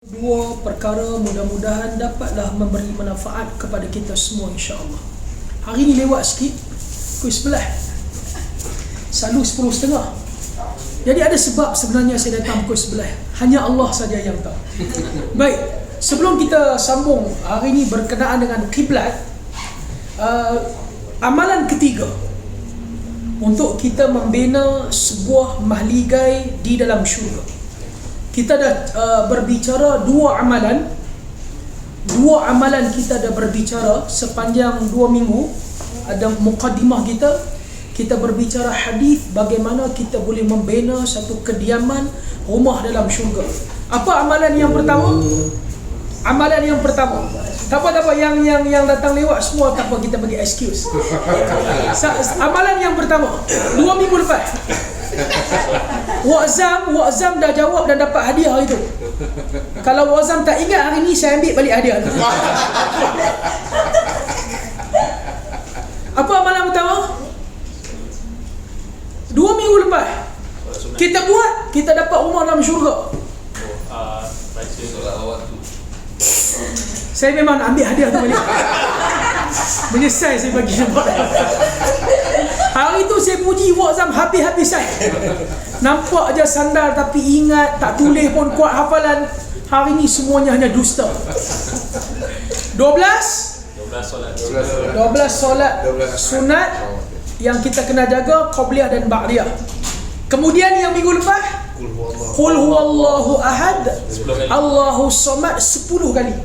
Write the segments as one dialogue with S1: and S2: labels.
S1: Dua perkara mudah-mudahan dapatlah memberi manfaat kepada kita semua, insya-Allah. Hari ni lewat sikit, pukul 11. Selalu 10.30. Jadi ada sebab sebenarnya saya datang pukul 11. Hanya Allah saja yang tahu. Baik, sebelum kita sambung hari ini berkenaan dengan kiblat, amalan ketiga untuk kita membina sebuah mahligai di dalam syurga. Kita dah berbicara dua amalan kita dah berbicara sepanjang 2 minggu. Ada muqaddimah kita berbicara hadis bagaimana kita boleh membina satu kediaman rumah dalam syurga. Apa amalan yang pertama? Amalan yang pertama, tak apa yang datang lewat semua tak apa, kita bagi excuse. Amalan yang pertama 2 minggu lepas Wazam dah jawab dan dapat hadiah itu. Kalau Wazam tak ingat hari ni, saya ambil balik hadiah tu. Apa amalan pertama? 2 minggu lepas kita buat, kita dapat rumah dalam syurga.
S2: Baca solat awak tu.
S1: Saya memang nak ambil hadiah tu balik. Menyesal saya bagi nampak. Hari tu saya puji Wazam habis-habisan. Nampak je sandal tapi ingat, tak tulis pun kuat hafalan. Hari ni semuanya hanya dusta. 12 solat sunat yang kita kena jaga, qabliyah dan ba'diyah. Kemudian yang minggu lepas, Qul huwallahu ahad, Allahu samad 10 kali.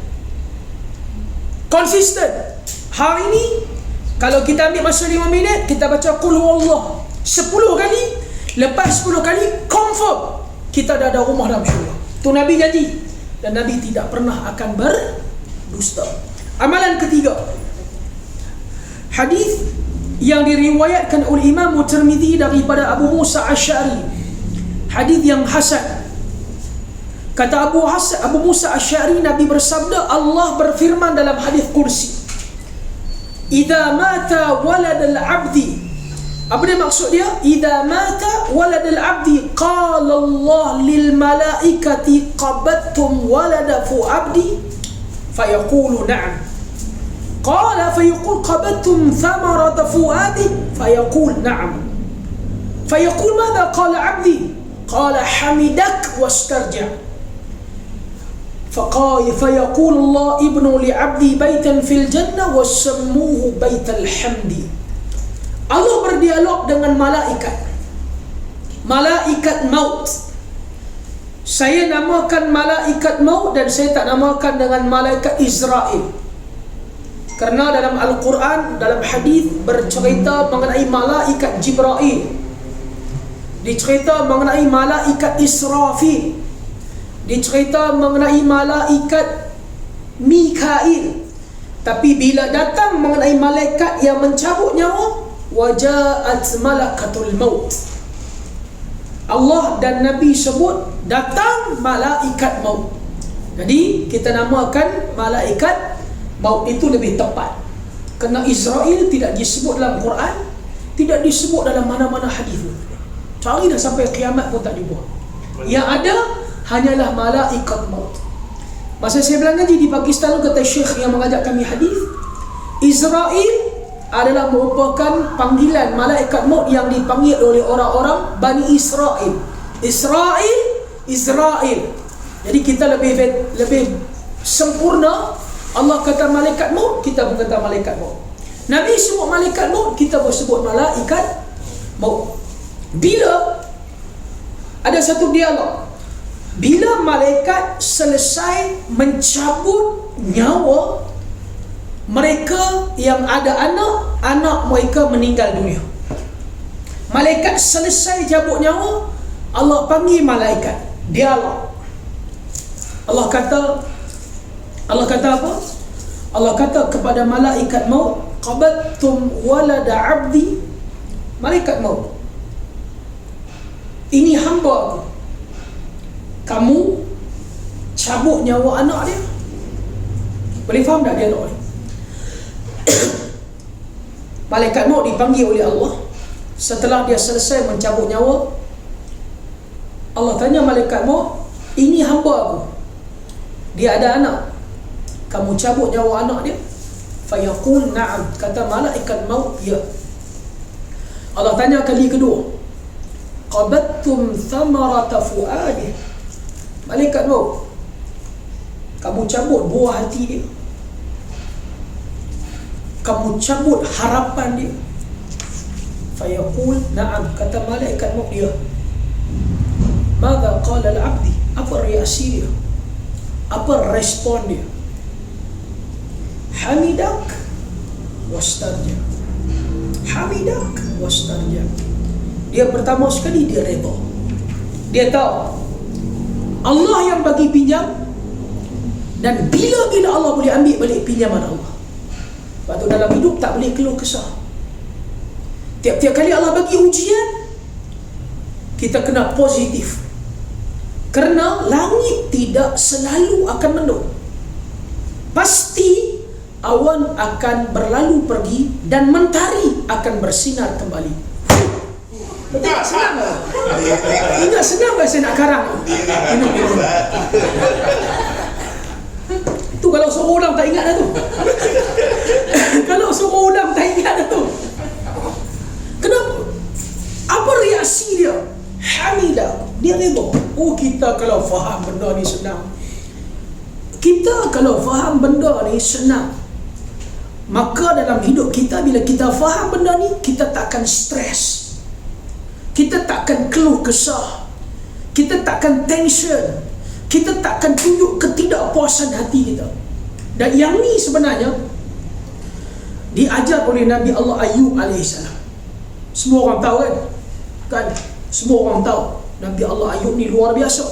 S1: Konsisten. Hari ni kalau kita ambil masa 5 minit, kita baca Qul huwallah 10 kali. Lepas 10 kali, confirm kita dah ada rumah dalam syurga. Tu Nabi janji, dan Nabi tidak pernah akan berdusta. Amalan ketiga, hadis yang diriwayatkan oleh Imam Tirmizi daripada Abu Musa Asy'ari, hadis yang hasan. Kata Abu Musa Asy'ari, Nabi bersabda, Allah berfirman dalam hadis kursi, idza mata waladul abdi. Apa dia maksud dia? Idza mata waladul abdi qala Allah lil malaikati qabattum walada fu abdi fayaqulu na'am. Qala fayaqul qabattum thamarata fuadi fayaqul na'am. Fayaqul madha qala abdi? Qala hamidak wastarja'. فيقول الله ابن لعبدي بيتا في الجنة وسموه بيت الحمد. Allah berdialog dengan malaikat maut. Saya namakan malaikat maut dan saya tak namakan dengan malaikat Israel, kerana dalam Al-Quran, dalam hadis bercerita mengenai malaikat Jibril, dicerita mengenai malaikat Israfil, dicerita mengenai malaikat Mikail. Tapi bila datang mengenai malaikat yang mencabut nyawa, wajaat malakatul maut. Allah dan Nabi sebut datang malaikat maut. Jadi kita namakan malaikat maut itu lebih tepat, kerana Israel tidak disebut dalam Quran, tidak disebut dalam mana-mana hadis. Cari dah sampai kiamat pun tak dibuat. Yang ada hanyalah malaikat maut. Masa saya belajar di Pakistan, kata syekh yang mengajar kami hadis, Israel adalah merupakan panggilan malaikat maut yang dipanggil oleh orang-orang Bani Israel. Israel. Jadi kita lebih sempurna. Allah kata malaikat maut, kita pun kata malaikat maut. Nabi sebut malaikat maut, kita pun sebut malaikat maut. Bila ada satu dialog, bila malaikat selesai mencabut nyawa mereka yang ada anak mereka meninggal dunia, malaikat selesai cabut nyawa, Allah panggil malaikat, dialog. Allah kata apa? Allah kata kepada malaikat maut, qabattum walada abdi. Malaikat maut, ini hamba aku, kamu cabut nyawa anak dia. Boleh faham tak dialog ni? Malaikat maut dipanggil oleh Allah. Setelah dia selesai mencabut nyawa, Allah tanya malaikat maut, ini hamba aku, dia ada anak, kamu cabut nyawa anak dia. Fayaqul na'am, kata malaikat maut, ya. Allah tanya kali kedua, qabattum thamarata fuadih, malaikat maut, kamu cabut buah hati dia, kamu cabut harapan dia. Fayaqul na'am, kata malaikat maut, ya. Madza qala al-'abdi, apa reaksi dia, apa respon dia? Hamidak wastarja, hamidak wastarja. Dia pertama sekali dia redha, dia tahu Allah yang bagi pinjam, dan bila-bila Allah boleh ambil balik pinjaman Allah. Sebab tu dalam hidup tak boleh keluh kesah. Tiap-tiap kali Allah bagi ujian, kita kena positif, kerana langit tidak selalu akan mendung. Pasti awan akan berlalu pergi dan mentari akan bersinar kembali. Betul tak? Senang tak? Ingat senang tak saya nak karang? Itu kalau suruh ulang tak ingat dah tu. Kalau suruh ulang tak ingat dah tu. Kenapa? Apa reaksi dia? Hamidah, dia redha. Oh, kita kalau faham benda ni senang. Kita kalau faham benda ni senang, maka dalam hidup kita, bila kita faham benda ni, kita takkan stres, kita takkan keluh kesah, kita takkan tension, kita takkan tunjuk ketidakpuasan hati kita. Dan yang ni sebenarnya diajar oleh Nabi Allah Ayub AS. Semua orang tahu kan? Semua orang tahu Nabi Allah Ayub ni luar biasa.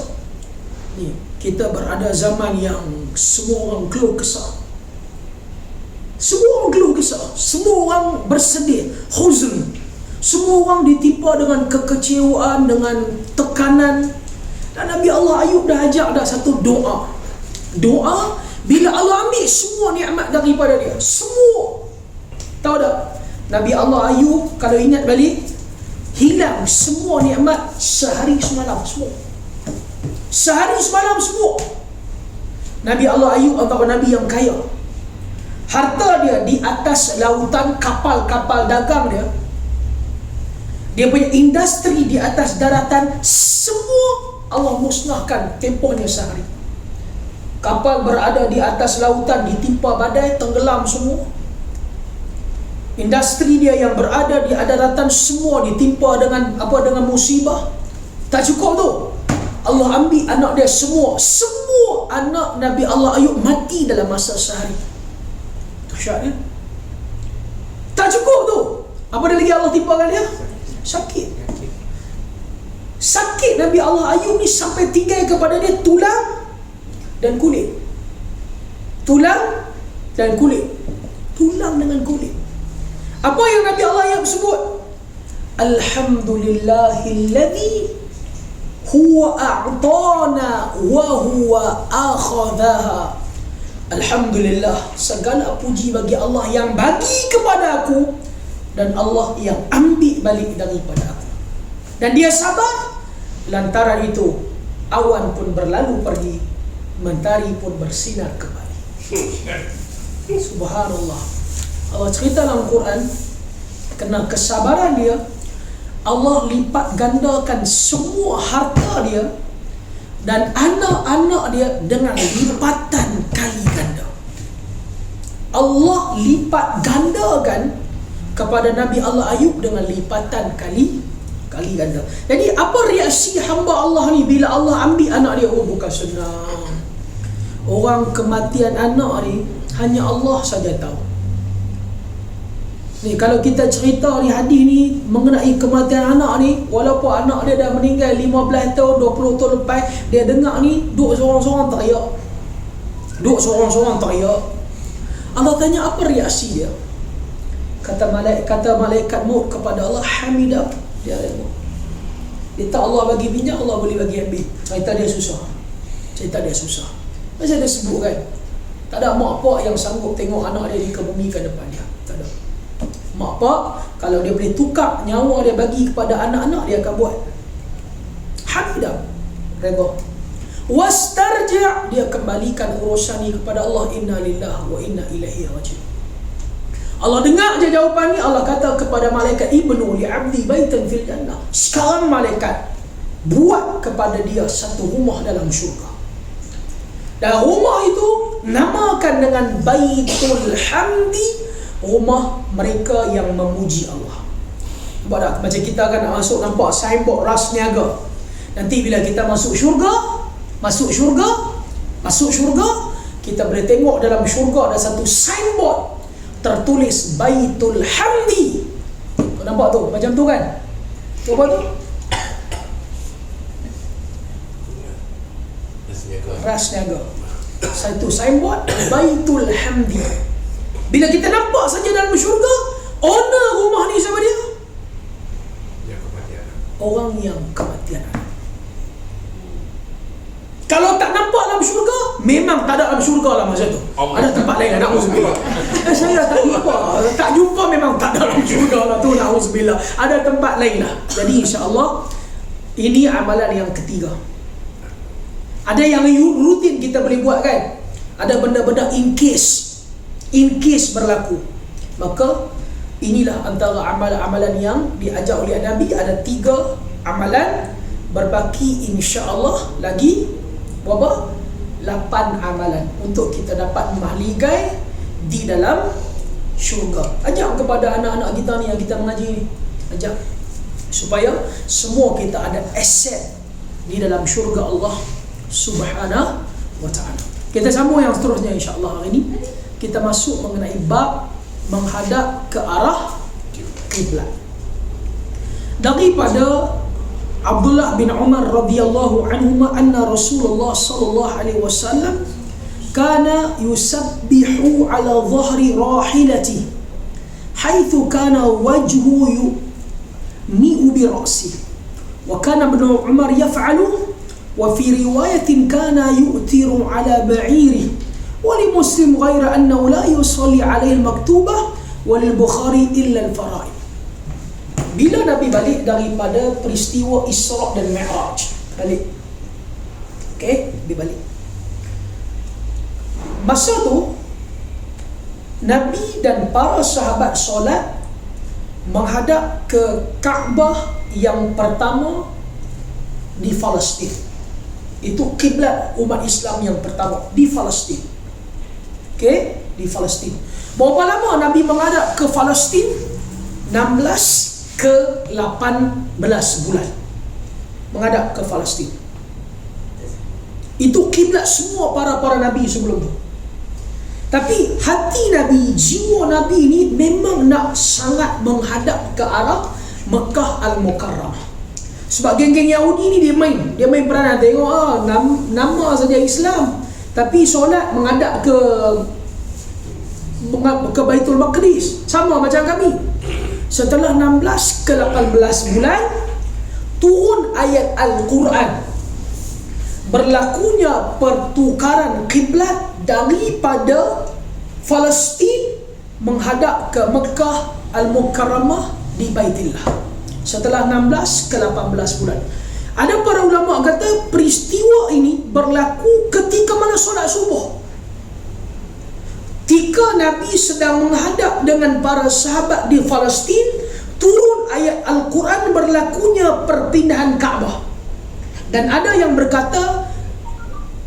S1: Ni, kita berada zaman yang semua orang keluh kesah, semua orang keluh kesah, semua orang bersedih, huzn, semua orang ditimpa dengan kekecewaan, dengan tekanan. Dan Nabi Allah Ayub dah ajak dah satu doa. Doa bila Allah ambil semua nikmat daripada dia, semua. Tahu tak? Nabi Allah Ayub, kalau ingat balik, hilang semua nikmat sehari semalam semua. Sehari semalam semua. Nabi Allah Ayub antara Nabi yang kaya. Harta dia di atas lautan, kapal-kapal dagang dia, dia punya industri di atas daratan, semua Allah musnahkan tempohnya sehari. Kapal berada di atas lautan, ditimpa badai, tenggelam semua. Industri dia yang berada di daratan semua ditimpa dengan dengan musibah. Tak cukup tu, Allah ambil anak dia semua. Semua anak Nabi Allah Ayub mati dalam masa sehari. Dahsyat kan? Tak cukup tu, apa dia lagi Allah timpakan dia? Sakit. Sakit Nabi Allah Ayub ni sampai tinggal kepada dia tulang dan kulit. Tulang dan kulit. Tulang dengan kulit. Apa yang Nabi Allah Ayub sebut? Alhamdulillahilladzi huwa a'tana wa huwa akhadhaha. Alhamdulillah, segala puji bagi Allah yang bagi kepada aku dan Allah yang ambil balik daripada aku. Dan dia sabar, lantaran itu awan pun berlalu pergi, mentari pun bersinar kembali. Subhanallah. Allah cerita dalam Quran, kena kesabaran dia, Allah lipat gandakan semua harta dia dan anak-anak dia dengan lipatan kali ganda. Allah lipat gandakan kepada Nabi Allah Ayub dengan lipatan kali ganda. Jadi apa reaksi hamba Allah ni bila Allah ambil anak dia? Oh, bukan senang. Orang kematian anak ni hanya Allah saja tahu. Ni kalau kita cerita ni hadis ni mengenai kematian anak ni, walaupun anak dia dah meninggal 15 tahun, 20 tahun lepas, dia dengar ni duk seorang-seorang teriak. Duk seorang-seorang teriak. Allah tanya apa reaksi dia? Kata malaikat maut kepada Allah, hamidah. Dia redha. Dia tak Allah bagi pinjam, Allah boleh bagi ambil. Cerita dia susah. Macam dia sebut kan, tak ada mak pak yang sanggup tengok anak dia dikebumikan depan dia. Tak ada. Mak pak, kalau dia boleh tukar nyawa dia bagi kepada anak-anak, dia akan buat. Hamidah, redha. Wastarji', dia kembalikan urusan ini kepada Allah. Inna lillahi wa inna ilaihi raji'un. Allah dengar je jawapan ni. Allah kata kepada malaikat, ibnu li'abdi baitan fil jannah. Sekarang malaikat buat kepada dia satu rumah dalam syurga. Dan rumah itu namakan dengan Baitul Hamdi, rumah mereka yang memuji Allah. Nampak tak? Macam kita kan nak masuk, nampak signboard ras niaga. Nanti bila kita masuk syurga, kita boleh tengok dalam syurga ada satu signboard tertulis Baitul Hamdi. Kau nampak tu? Macam tu kan? Apa tu? Ras niaga. Satu signboard Baitul Hamdi. Bila kita nampak saja dalam syurga, owner rumah ni siapa dia? Orang yang kematian. Kalau tak nampak dalam syurga, memang tak ada dalam syurga lah masa tu. Ada tempat lain lah, na'udzubillah. Saya tak jumpa memang tak ada dalam syurga lah tu, na'udzubillah. Ada tempat lain lah. Jadi insya-Allah ini amalan yang ketiga. Ada yang rutin kita boleh buat kan? Ada benda-benda in case berlaku. Maka inilah antara amalan-amalan yang diajar oleh Nabi. Ada 3 amalan, berbaki insya-Allah lagi berapa? 8 amalan untuk kita dapat mahligai di dalam syurga. Ajak kepada anak-anak kita ni yang kita mengaji ni, ajak supaya semua kita ada aset di dalam syurga Allah Subhanahu wa ta'ala. Kita sambung yang seterusnya insya-Allah. Hari ini kita masuk mengenai bab menghadap ke arah kiblat. Daripada Abdullah bin Umar radhiyallahu anhuma anna Rasulullah sallallahu alaihi wasallam kana yusabbihu ala dhahri rahilati haitsu kana wajhu mi'u bi ra'si wa kana ibn Umar yaf'alu wa fi riwayatin kana yu'tiru ala ba'iri wa li Muslim ghaira annahu la yusalli alaihi al-maktubah wa lil Bukhari illa al-fara'id. Bila Nabi balik daripada peristiwa Isra' dan Mi'raj, balik. Okey, dia balik. Masa tu Nabi dan para sahabat solat menghadap ke Kaabah yang pertama di Palestin. Itu kiblat umat Islam yang pertama di Palestin. Okey, di Palestin. Berapa lama Nabi menghadap ke Palestin? 16 ke 18 bulan menghadap ke Palestin. Itu kiblat semua para nabi sebelum tu. Tapi hati Nabi, jiwa Nabi ini memang nak sangat menghadap ke arah Mekah Al-Mukarramah. Sebab geng-geng Yahudi ni dia main peranan. Tengok nama saja Islam, tapi solat menghadap ke Baitul Maqdis, sama macam kami. Setelah 16 ke 18 bulan turun ayat Al-Quran, berlakunya pertukaran kiblat daripada Palestin menghadap ke Mekah Al-Mukarramah di Baitillah setelah 16 ke 18 bulan. Ada para ulama kata peristiwa ini berlaku ketika mana solat subuh. Ketika Nabi sedang menghadap dengan para sahabat di Palestin, turun ayat Al-Quran berlakunya perpindahan Kaabah. Dan ada yang berkata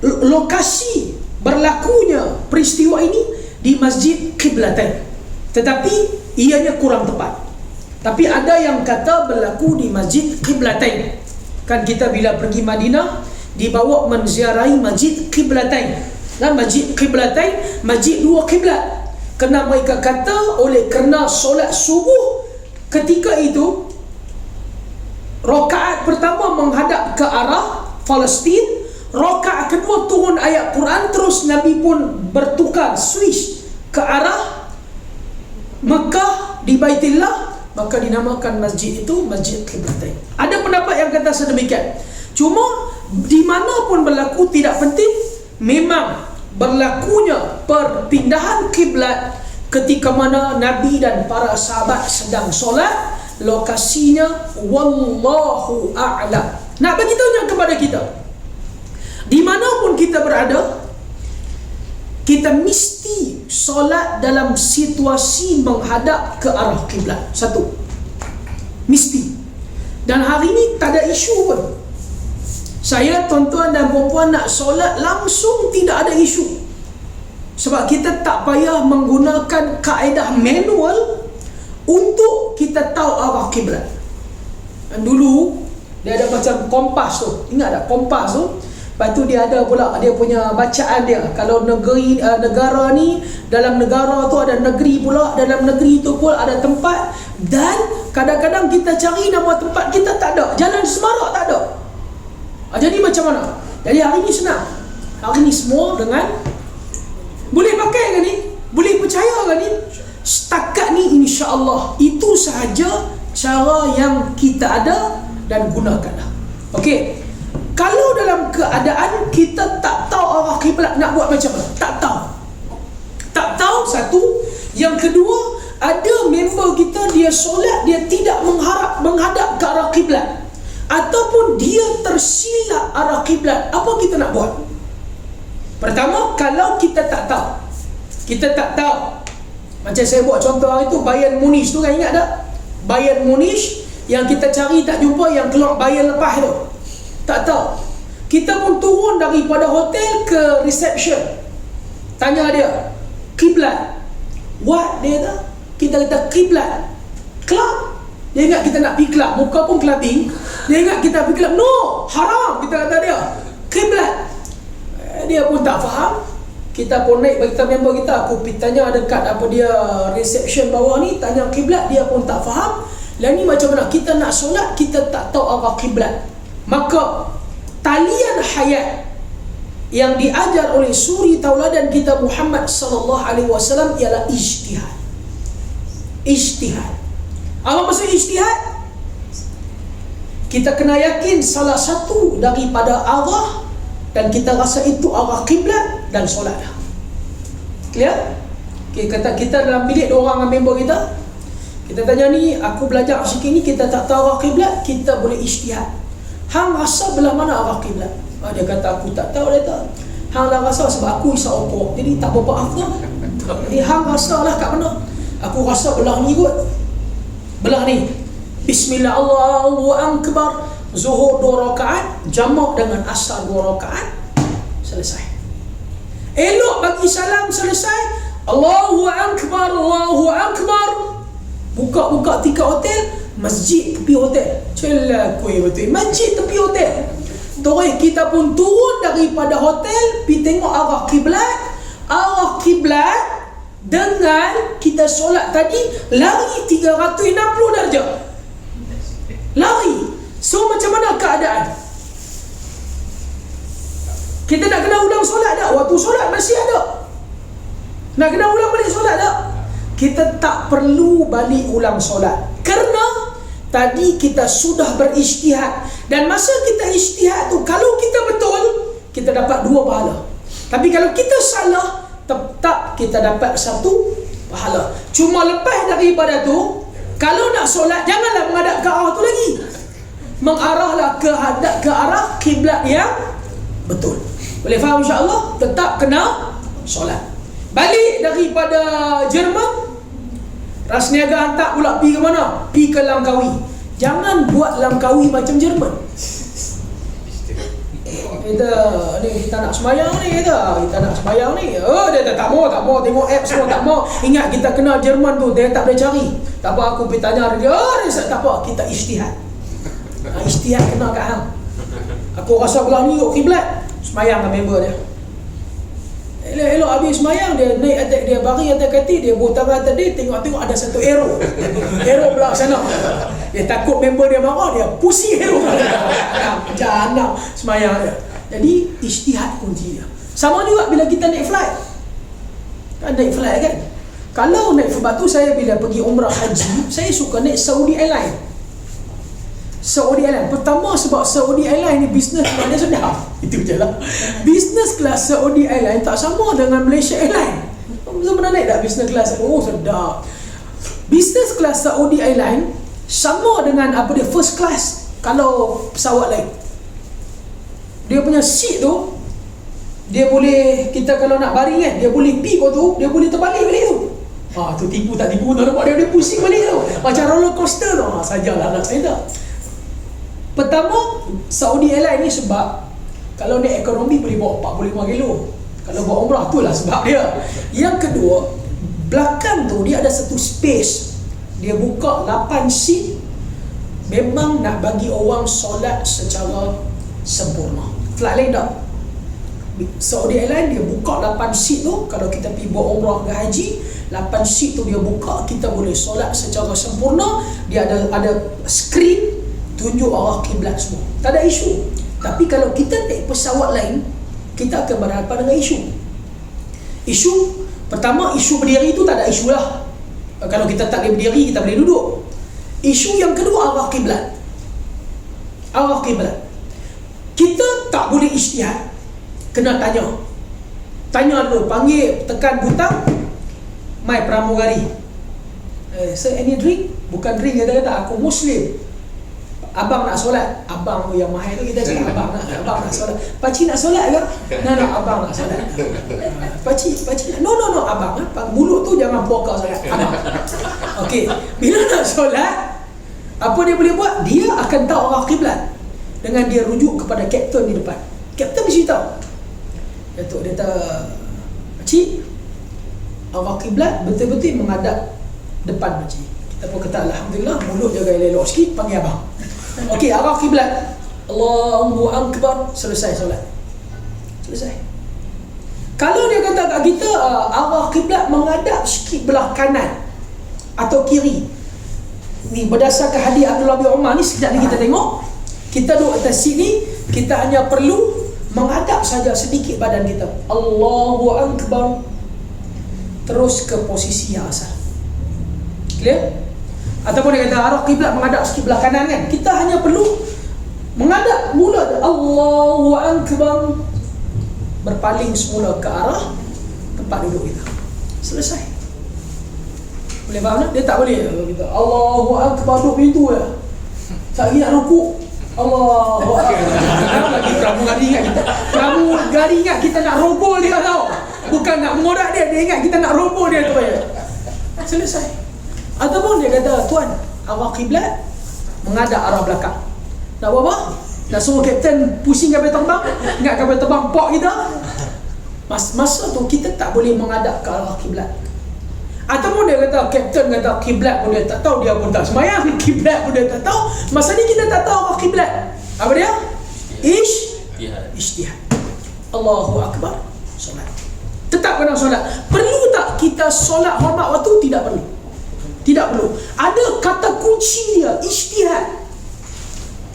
S1: lokasi berlakunya peristiwa ini di Masjid Qiblatain, tetapi ianya kurang tepat. Tapi ada yang kata berlaku di Masjid Qiblatain. Kan kita bila pergi Madinah dibawa menziarahi Masjid Qiblatain. Dan Masjid Qiblatain, masjid 2 kiblat. Kerana mereka kata kerana solat subuh ketika itu rakaat pertama menghadap ke arah Palestin, rakaat kedua turun ayat Quran, terus Nabi pun bertukar switch ke arah Mekah di Baitillah, maka dinamakan masjid itu Masjid Qiblatain. Ada pendapat yang kata sedemikian. Cuma di mana pun berlaku tidak penting. Memang berlakunya perpindahan kiblat ketika mana Nabi dan para sahabat sedang solat. Lokasinya wallahu a'lam. Nak bagi tahu kepada kita, Di manapun kita berada, kita mesti solat dalam situasi menghadap ke arah kiblat. Satu, mesti. Dan hari ni tak ada isu pun. Saya, tuan-tuan dan puan-puan, nak solat langsung tidak ada isu. Sebab kita tak payah menggunakan kaedah manual untuk kita tahu arah kiblat. Dan dulu dia ada macam kompas tu. Ingat tak kompas tu? Lepas tu dia ada pula dia punya bacaan dia. Kalau negara ni, dalam negara tu ada negeri pula, dalam negeri tu pun ada tempat. Dan kadang-kadang kita cari nama tempat kita tak ada, jalan semarak tak ada. Jadi macam mana? Jadi hari ni senang. Hari ni semua dengan boleh pakai ke ni? Boleh percaya ke ni? Setakat ni insya-Allah itu sahaja cara yang kita ada dan gunakanlah. Okey. Kalau dalam keadaan kita tak tahu arah kiblat, nak buat macam mana? Tak tahu. Tak tahu, satu. Yang kedua, ada member kita dia solat, dia tidak menghadap ke arah kiblat, ataupun dia tersilap arah kiblat. Apa kita nak buat? Pertama, kalau kita tak tahu, macam saya buat contoh hari tu, Bayern Munich tu kan, ingat tak? Bayern Munich yang kita cari tak jumpa, yang keluar Bayern lepas tu, tak tahu. Kita pun turun daripada hotel ke reception, tanya dia kiblat. What? Dia kata, kita kata kiblat club. Dia ingat kita nak pergi club, muka pun clubbing. Dia ingat kita pergi club. No, haram, kita kata dia kiblat. Dia pun tak faham. Kita pun naik bagi kita member kita, aku pergi tanya dekat apa dia reception bawah ni, tanya kiblat, dia pun tak faham. Lalu ni macam mana? Kita nak solat, kita tak tahu arah kiblat. Maka talian hayat yang diajar oleh suri tauladan kita Muhammad sallallahu alaihi wasallam ialah ijtihad. Ijtihad. Apa maksud ijtihad? Kita kena yakin salah satu daripada arah dan kita rasa itu arah kiblat dan solat dah. Clear? Okay, kata kita dalam bilik dua orang dengan member kita, kita tanya ni, aku belajar sikit ni, kita tak tahu arah kiblat, kita boleh ijtihad. Hang rasa belah mana arah kiblat? Dia kata aku tak tahu. Dia tak. Hang dah rasa sebab aku isap rokok, jadi tak berapa afdal. Jadi hang rasa lah kat mana? Aku rasa belah ni kot. Belah ni. Bismillah, Allahu Akbar. Zuhur 2 rakaat, jamak dengan asar 2 rakaat, selesai. Elok bagi salam, selesai. Allahu Akbar, Allahu Akbar. Buka-buka tiket hotel, masjid tepi hotel. Celah kuih betul. Masjid tepi hotel. Terus kita pun turun daripada hotel, pergi tengok arah kiblat. Arah kiblat dengan kita solat tadi, lari 360 darjah. Lari. So macam mana keadaan? Kita nak kena ulang solat tak? Waktu solat masih ada. Nak kena ulang balik solat tak? Kita tak perlu balik ulang solat, kerana tadi kita sudah berijtihad. Dan masa kita ijtihad tu, kalau kita betul, kita dapat 2 pahala. Tapi kalau kita salah, tetap kita dapat 1 pahala. Cuma lepas daripada tu, kalau nak solat, janganlah menghadap ke arah tu lagi. Mengarahlah ke arah kiblat yang betul. Boleh faham insya-Allah? Tetap kena solat. Balik daripada Jerman, Rasniaga hantar pula pergi ke mana? Pergi ke Langkawi. Jangan buat Langkawi macam Jerman. Kita nak semayang ni, kita nak semayang ni. Dia tak mau tengok app semua, tak mau. Ingat kita kenal Jerman tu, dia tak boleh cari. Tak apa, aku pergi tanya dia, tak apa, kita ijtihad. Ijtihad kena kat hang. Aku rasa belah ni kiblat, semayang dengan member dia. Elok habis semayang, dia naik atas, dia baring atas katil, dia buat tangan atas dia, tengok ada satu arrow belah sana. Dia takut member dia marah, dia pusing arrow jangan semayang dia. Jadi ijtihad kunci dia. Sama juga bila kita naik flight. Naik flight kan, kalau naik sebab tu saya bila pergi umrah haji, saya suka naik Saudi Airlines. Saudi Airlines. Pertama sebab Saudi Airlines ni business class dia sedap. Itu je lah. Business class Saudi Airlines tak sama dengan Malaysia Airlines. Kamu pernah naik tak business class? Oh sedap. Business class Saudi Airlines sama dengan apa dia first class kalau pesawat lain. Dia punya seat tu Dia boleh, kita kalau nak baring kan, dia boleh pi kau tu, dia boleh terbalik balik tu. Tu tipu tak tipu, tuan nampak dia pusing balik tu. Macam roller coaster tu. Sajalah nak saya tak. Pertama, Saudi Airlines ni sebab kalau naik ekonomi boleh bawa 45 kilo. Kalau bawa umrah tu lah sebab dia. Yang kedua, belakang tu dia ada satu space. Dia buka 8 seat. Memang nak bagi orang solat secara sempurna. Flight lain tak. Saudi Airlines dia buka 8 seat tu. Kalau kita pergi buat umrah ke haji, 8 seat tu dia buka, kita boleh solat secara sempurna. Dia ada skrin tunjuk arah kiblat semua. Tak ada isu. Tapi kalau kita naik pesawat lain, kita akan berhadapan dengan isu. Pertama, isu berdiri tu tak ada isu lah. Kalau kita tak boleh berdiri, kita boleh duduk. Isu yang kedua, arah kiblat. Arah kiblat. Kita tak boleh ijtihad. Kena tanya dulu, panggil, tekan butang, my pramugari. Sir, any drink? Bukan drink, kata aku Muslim. Abang nak solat. Abang yang mahal tu kita cakap abang nak solat. Pakcik nak solat ke? Nak abang nak solat. Pakcik no abang mulut tu jangan pokak solat. Abang. Okey, bila nak solat, apa dia boleh buat? Dia akan tahu arah kiblat dengan dia rujuk kepada kapten di depan. Kapten mesti tahu. Datuk dia kata, pakcik, arah kiblat betul-betul menghadap depan pakcik. Kita pun kata alhamdulillah, mulut jaga elok sikit, panggil abang. Okey, arah kiblat. Allahu Akbar, selesai solat. Selesai. Kalau dia kata kat kita arah kiblat menghadap sikit belah kanan atau kiri, ni berdasarkan hadis Abdullah bin Umar ni, sekejap ni kita tengok. Kita duduk atas sini, kita hanya perlu menghadap saja sedikit badan kita. Allahu Akbar. Terus ke posisi yang asal. Clear? Ataupun dia kata arah kiblat menghadap sikit belah kanan kan, kita hanya perlu menghadap mula Allahu Akbar, berpaling semula ke arah tempat duduk kita. Selesai. Boleh faham tak? Dia tak boleh kita Allahu Akbar duduk begitu je. Tak lagi nak rukuk. Allahu Akbar. Lagi pramugari ingat kita. Pramugari ingat kita nak roboh dia tau. Bukan nak mengorak dia ingat kita nak roboh dia tu je. Selesai. Ataupun dia kata, tuan, arah kiblat menghadap arah belakang. Nak buat apa? Nak suruh kapten pusing kapal terbang? Ingat kapal terbang pok kita? Masa tu kita tak boleh menghadap ke arah kiblat. Ataupun dia kata, kapten kata kiblat pun dia tak tahu, dia pun tak sembahyang, kiblat pun dia tak tahu. Masa ni kita tak tahu arah kiblat. Apa dia? Ijtihad. Allahu Akbar. Solat. Tetap kena solat. Perlu tak kita solat hormat waktu? Tidak perlu. Tidak perlu. Ada kata kunci dia, ijtihad.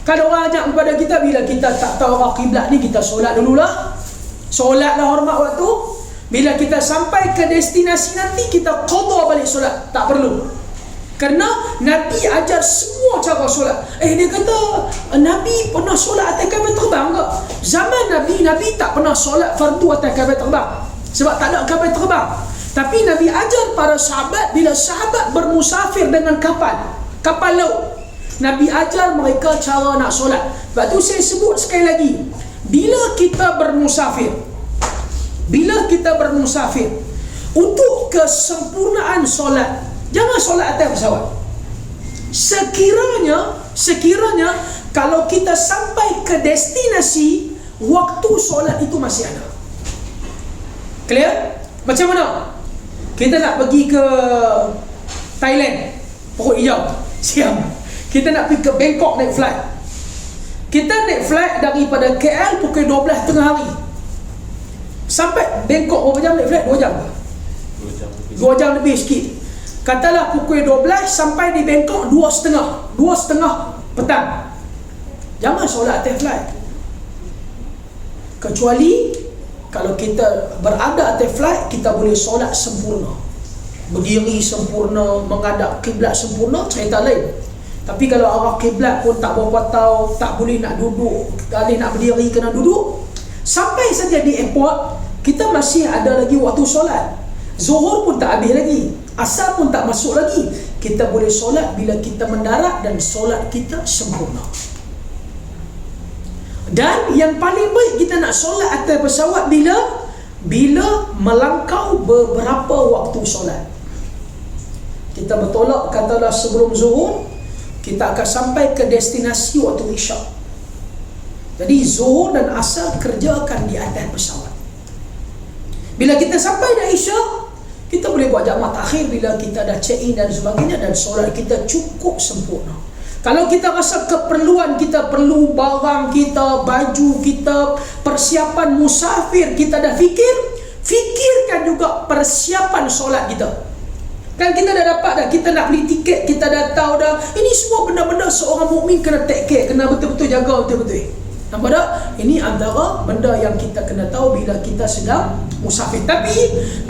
S1: Kalau orang ajak kepada kita, bila kita tak tahu arah kiblat ni, kita solat dululah. Solatlah hormat waktu. Bila kita sampai ke destinasi nanti, kita qada balik solat. Tak perlu. Kerana Nabi ajar semua cara solat. Dia kata, Nabi pernah solat atas kapal terbang ke? Zaman Nabi tak pernah solat fardu atas kapal terbang. Sebab tak ada kapal terbang. Tapi Nabi ajar para sahabat, bila sahabat bermusafir dengan kapal laut, Nabi ajar mereka cara nak solat. Sebab tu saya sebut sekali lagi, bila kita bermusafir, untuk kesempurnaan solat, jangan solat atas pesawat. Sekiranya kalau kita sampai ke destinasi, waktu solat itu masih ada. Clear? Macam mana? Kita nak pergi ke Thailand, Pokok Hijau, siang. Kita nak pergi ke Bangkok naik flight. Kita naik flight daripada KL pukul 12 tengah hari. Sampai Bangkok berapa jam naik flight? 2 jam. 2 jam lebih sikit. Katalah pukul 12 sampai di Bangkok 2.30 petang. Jangan solat atas flight. Kecuali kalau kita berada atas flight, kita boleh solat sempurna, berdiri sempurna, menghadap kiblat sempurna, cerita lain. Tapi kalau arah kiblat pun tak berapa tahu, tak boleh nak duduk, kali nak berdiri kena duduk, sampai saja di airport, kita masih ada lagi waktu solat. Zuhur pun tak habis lagi, asar pun tak masuk lagi. Kita boleh solat bila kita mendarat dan solat kita sempurna. Dan yang paling baik kita nak solat atas pesawat bila melangkau beberapa waktu solat. Kita bertolak katalah sebelum zuhur, kita akan sampai ke destinasi waktu isyak. Jadi zuhur dan asar kerjakan di atas pesawat. Bila kita sampai dah isyak, kita boleh buat jamak takhir bila kita dah check in dan sebagainya, dan solat kita cukup sempurna. Kalau kita rasa keperluan kita perlu barang kita, baju kita, persiapan musafir kita dah fikirkan juga persiapan solat kita. Kan kita dah dapat dah, kita nak beli tiket, kita dah tahu dah. Ini semua benda-benda seorang mukmin kena take care, kena betul-betul jaga betul-betul. Nampak tak? Ini antara benda yang kita kena tahu bila kita sedang musafir. Tapi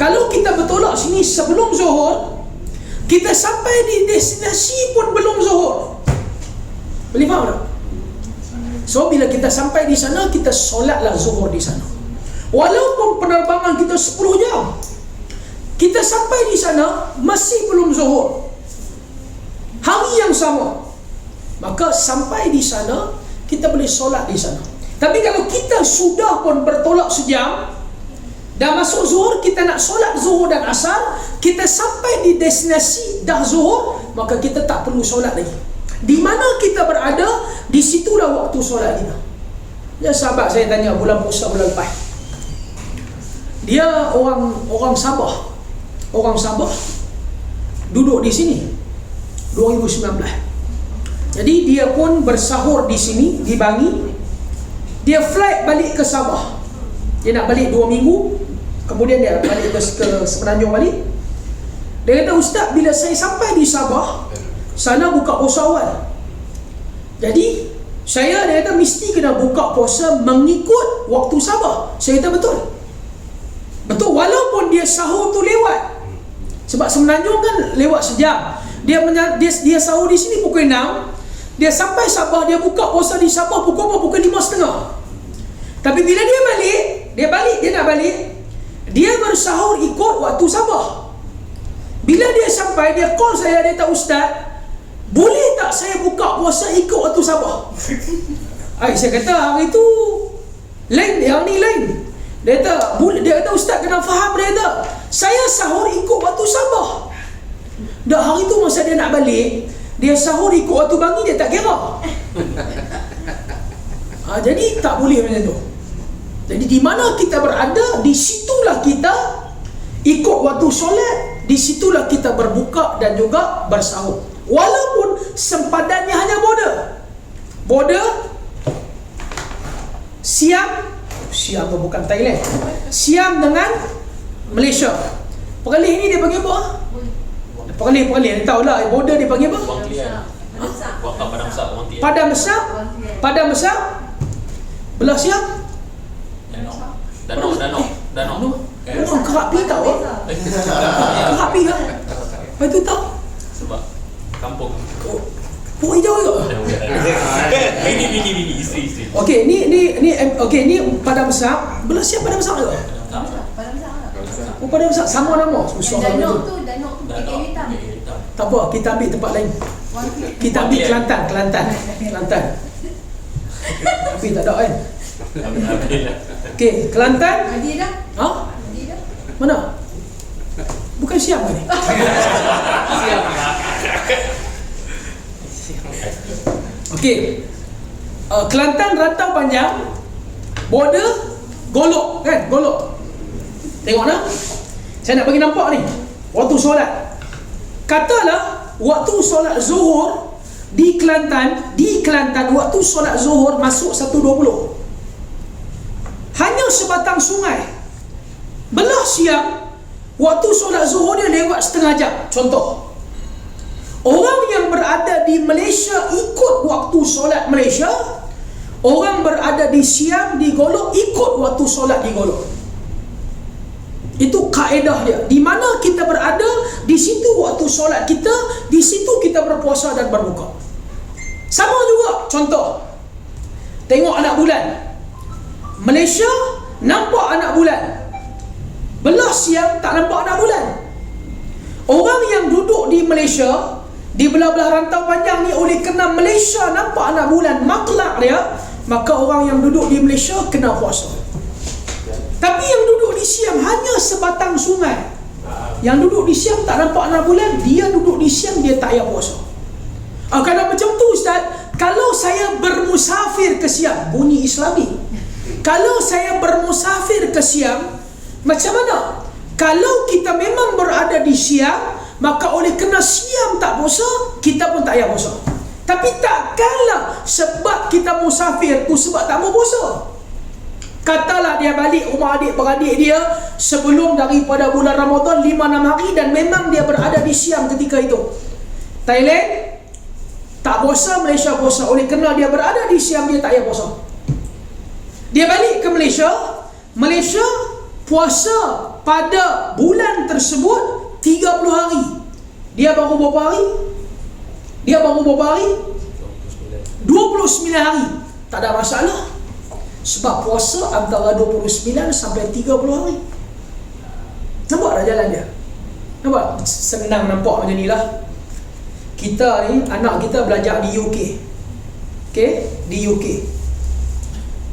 S1: kalau kita bertolak sini sebelum zuhur, kita sampai di destinasi pun belum zuhur. Boleh faham tak? So bila kita sampai di sana, kita solatlah zuhur di sana. Walaupun penerbangan kita 10 jam, kita sampai di sana masih belum zuhur, hari yang sama, maka sampai di sana kita boleh solat di sana. Tapi kalau kita sudah pun bertolak sejam, dah masuk zuhur, kita nak solat zuhur dan asar, kita sampai di destinasi dah zuhur, maka kita tak perlu solat lagi. Di mana kita berada, di situlah waktu solat kita. Ya, sahabat saya tanya bulan puasa bulan lepas, dia orang Sabah, duduk di sini 2019. Jadi dia pun bersahur di sini, di Bangi. Dia flight balik ke Sabah. Dia nak balik 2 minggu, kemudian dia balik ke Semenanjung balik. Dia kata, "Ustaz, bila saya sampai di Sabah, sana buka puasa awal. Jadi dia kata mesti kena buka puasa mengikut waktu Sabah." Saya kata betul, walaupun dia sahur tu lewat. Sebab Semenanjung kan lewat sejam. Dia sahur di sini pukul 6, dia sampai Sabah, dia buka puasa di Sabah pukul 5.30. Tapi bila dia nak balik, dia bersahur ikut waktu Sabah. Bila dia sampai, dia call saya, dia kata, "Ustaz, boleh tak saya buka puasa ikut waktu Sabah?" Saya kata, "Hari tu lain, yang ni lain." Dia kata, "Ustaz kena faham," dia kata, "saya sahur ikut waktu Sabah." Dah hari tu masa dia nak balik, dia sahur ikut waktu Bangi, dia tak kira. Jadi tak boleh macam tu. Jadi di mana kita berada, di situlah kita ikut waktu solat, di situlah kita berbuka dan juga bersahur. Walaupun sempadannya hanya border Siam bukan Thailand, Siam dengan Malaysia. Peralih ni dia panggil apa? Peralih dia tahu lah, border dia panggil apa? Padang Besar. Belah Siam Danau Kerapi tahu? Kerapi kan? Apa itu tahu?
S2: Sebab kampung.
S1: Pok hijau ke?
S2: Ini isteri.
S1: Okey, ni Padang Besar. Belah Siam Padang Besar ke? Padang Besar sama nama.
S3: Danau tu PK hitam.
S1: Tak apa, kita ambil tempat lain. Kita ambil Kelantan. Tapi tak ada kan? Okey, Kelantan.
S3: Madi dah.
S1: Ha? Mana? Bukan Siam ke ni? Okey. Kelantan rantau panjang, border Golok kan? Golok. Tengok nak? Saya nak bagi nampak ni waktu solat. Katalah waktu solat zuhur di Kelantan waktu solat zuhur masuk 1.20. Hanya sebatang sungai. Belah Siam, waktu solat zuhur dia lewat setengah jam. Contoh, orang yang berada di Malaysia ikut waktu solat Malaysia, orang berada di Siam, di Golok, ikut waktu solat di Golok. Itu kaedah dia. Di mana kita berada, di situ waktu solat kita, di situ kita berpuasa dan berbuka. Sama juga, contoh, tengok anak bulan. Malaysia nampak anak bulan, belah Siam tak nampak anak bulan. Orang yang duduk di Malaysia, di belah-belah rantau panjang ni, oleh kerana Malaysia nampak anak bulan, maklak dia, maka orang yang duduk di Malaysia kena puasa. Tapi yang duduk di Siam hanya sebatang sungai, yang duduk di Siam tak nampak 6 bulan, dia duduk di Siam, dia tak payah puasa. Kalau macam tu Ustaz, kalau saya bermusafir ke Siam, bunyi Islami, kalau saya bermusafir ke Siam, macam mana? Kalau kita memang berada di Siam, maka oleh kena Siam tak puasa, kita pun tak payah puasa. Tapi takkanlah sebab kita musafir tu sebab tak mau puasa. Katalah dia balik rumah adik-beradik dia sebelum daripada bulan Ramadan 5-6 hari, dan memang dia berada di Siam ketika itu. Thailand tak puasa, Malaysia puasa. Oleh kerana dia berada di Siam, dia tak payah puasa. Dia balik ke Malaysia, Malaysia puasa pada bulan tersebut 30 hari. Dia baru berapa hari? 29 hari. Tak ada masalah. Sebab puasa antara 29 sampai 30 hari. Nampak tak jalan dia? Nampak? Senang nampak macam ni lah. Kita ni, anak kita belajar di UK. Okay? Di UK.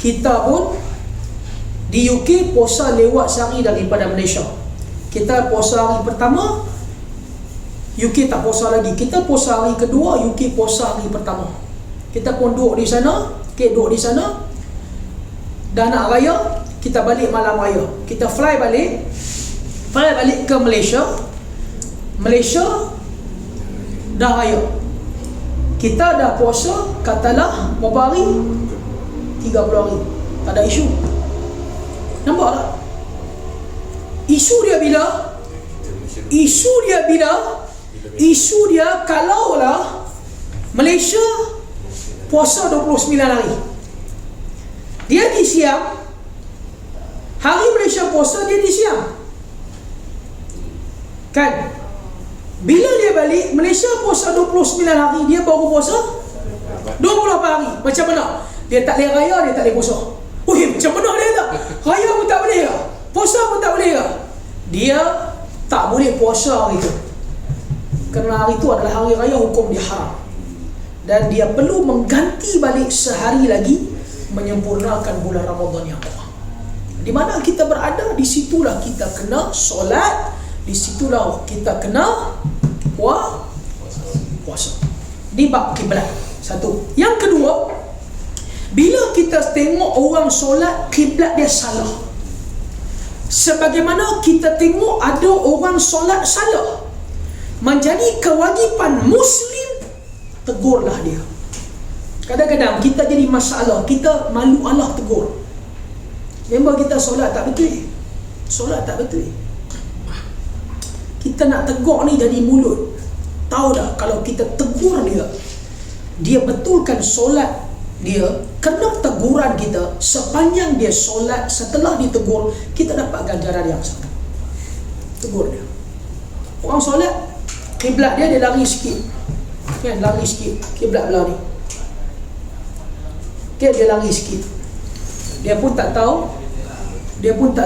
S1: Kita pun di UK puasa lewat sehari daripada Malaysia. Kita puasa hari pertama, UK tak puasa lagi. Kita puasa hari kedua, UK puasa hari pertama. Kita pun duduk di sana, duduk di sana. Dah nak raya, kita balik malam raya. Kita fly balik ke Malaysia. Malaysia dah raya. Kita dah puasa, katalah berapa hari? 30 hari. Tak ada isu. Nampak tak? Isu dia bila? Isu dia kalaulah Malaysia puasa 29 hari. Dia di Siam, hari Malaysia puasa, dia di Siam. Kan? Bila dia balik, Malaysia puasa 29 hari, dia baru puasa 28 hari. Macam mana? Dia tak boleh raya, dia tak boleh puasa. Macam mana dia tak? Raya pun tak boleh lah, puasa pun tak boleh lah. Dia tak boleh puasa hari itu, kerana hari itu adalah hari raya, hukum dia haram. Dan dia perlu mengganti balik sehari lagi, menyempurnakan bulan Ramadan yang awal. Di mana kita berada, di situlah kita kena solat, di situlah kita kena puasa. Di bab kiblat. Satu. Yang kedua, bila kita tengok orang solat, kiblat dia salah. Sebagaimana kita tengok ada orang solat salah, menjadi kewajipan Muslim tegurlah dia. Kadang-kadang kita jadi masalah, kita malu Allah tegur. Member kita solat tak betul. Kita nak tegur ni jadi mulut. Tahu tak, kalau kita tegur dia betulkan solat dia, kena teguran kita. Sepanjang dia solat, setelah ditegur, kita dapat ganjaran yang sama. Tegur dia. Orang solat, kiblat dia lari sikit. Kan, lari sikit. Kiblat belah ni. Okay, dia lari sikit. Dia pun tak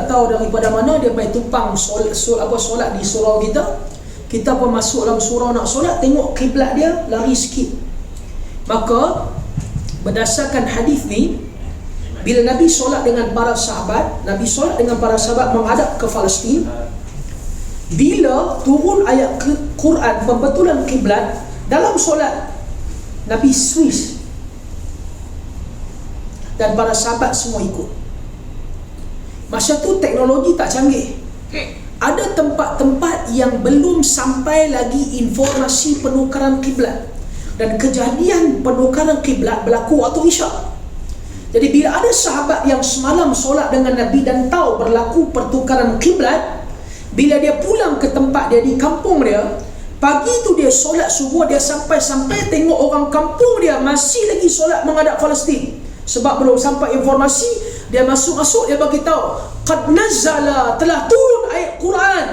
S1: tahu daripada mana dia main tumpang solat di surau kita. Kita pun masuk dalam surau nak solat, tengok kiblat dia lari sikit. Maka berdasarkan hadis ni, bila Nabi solat dengan para sahabat, menghadap ke Palestin. Bila turun ayat Quran pembetulan kiblat dalam solat, Nabi switch, dan para sahabat semua ikut. Masa tu teknologi tak canggih. Ada tempat-tempat yang belum sampai lagi informasi penukaran kiblat, dan kejadian penukaran kiblat berlaku waktu Isyak. Jadi bila ada sahabat yang semalam solat dengan Nabi dan tahu berlaku pertukaran kiblat, bila dia pulang ke tempat dia di kampung dia, pagi tu dia solat subuh, dia sampai tengok orang kampung dia masih lagi solat menghadap Palestin. Sebab belum sampai informasi, dia masuk, dia bagi tahu, qad nazzala, telah turun ayat Quran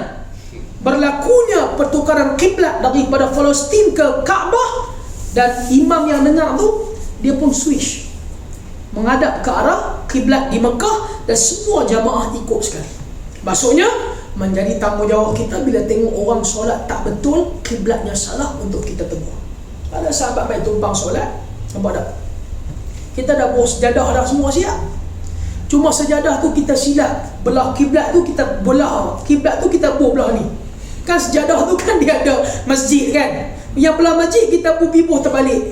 S1: berlakunya pertukaran kiblat daripada Palestin ke Kaabah. Dan imam yang dengar tu, dia pun switch menghadap ke arah kiblat di Mekah, dan semua jamaah ikut sekali. Maksudnya menjadi tanggungjawab kita bila tengok orang solat tak betul, kiblatnya salah, untuk kita tegur. Ada sahabat main tumpang solat, nampak tak? Kita dah bawa sejadah dah semua siap. Cuma sejadah tu kita silap, belah kiblat tu kita belah, kiblat tu kita belah ni. Kan sejadah tu kan dia ada masjid kan. Yang belah masjid kita pun pibuh terbalik.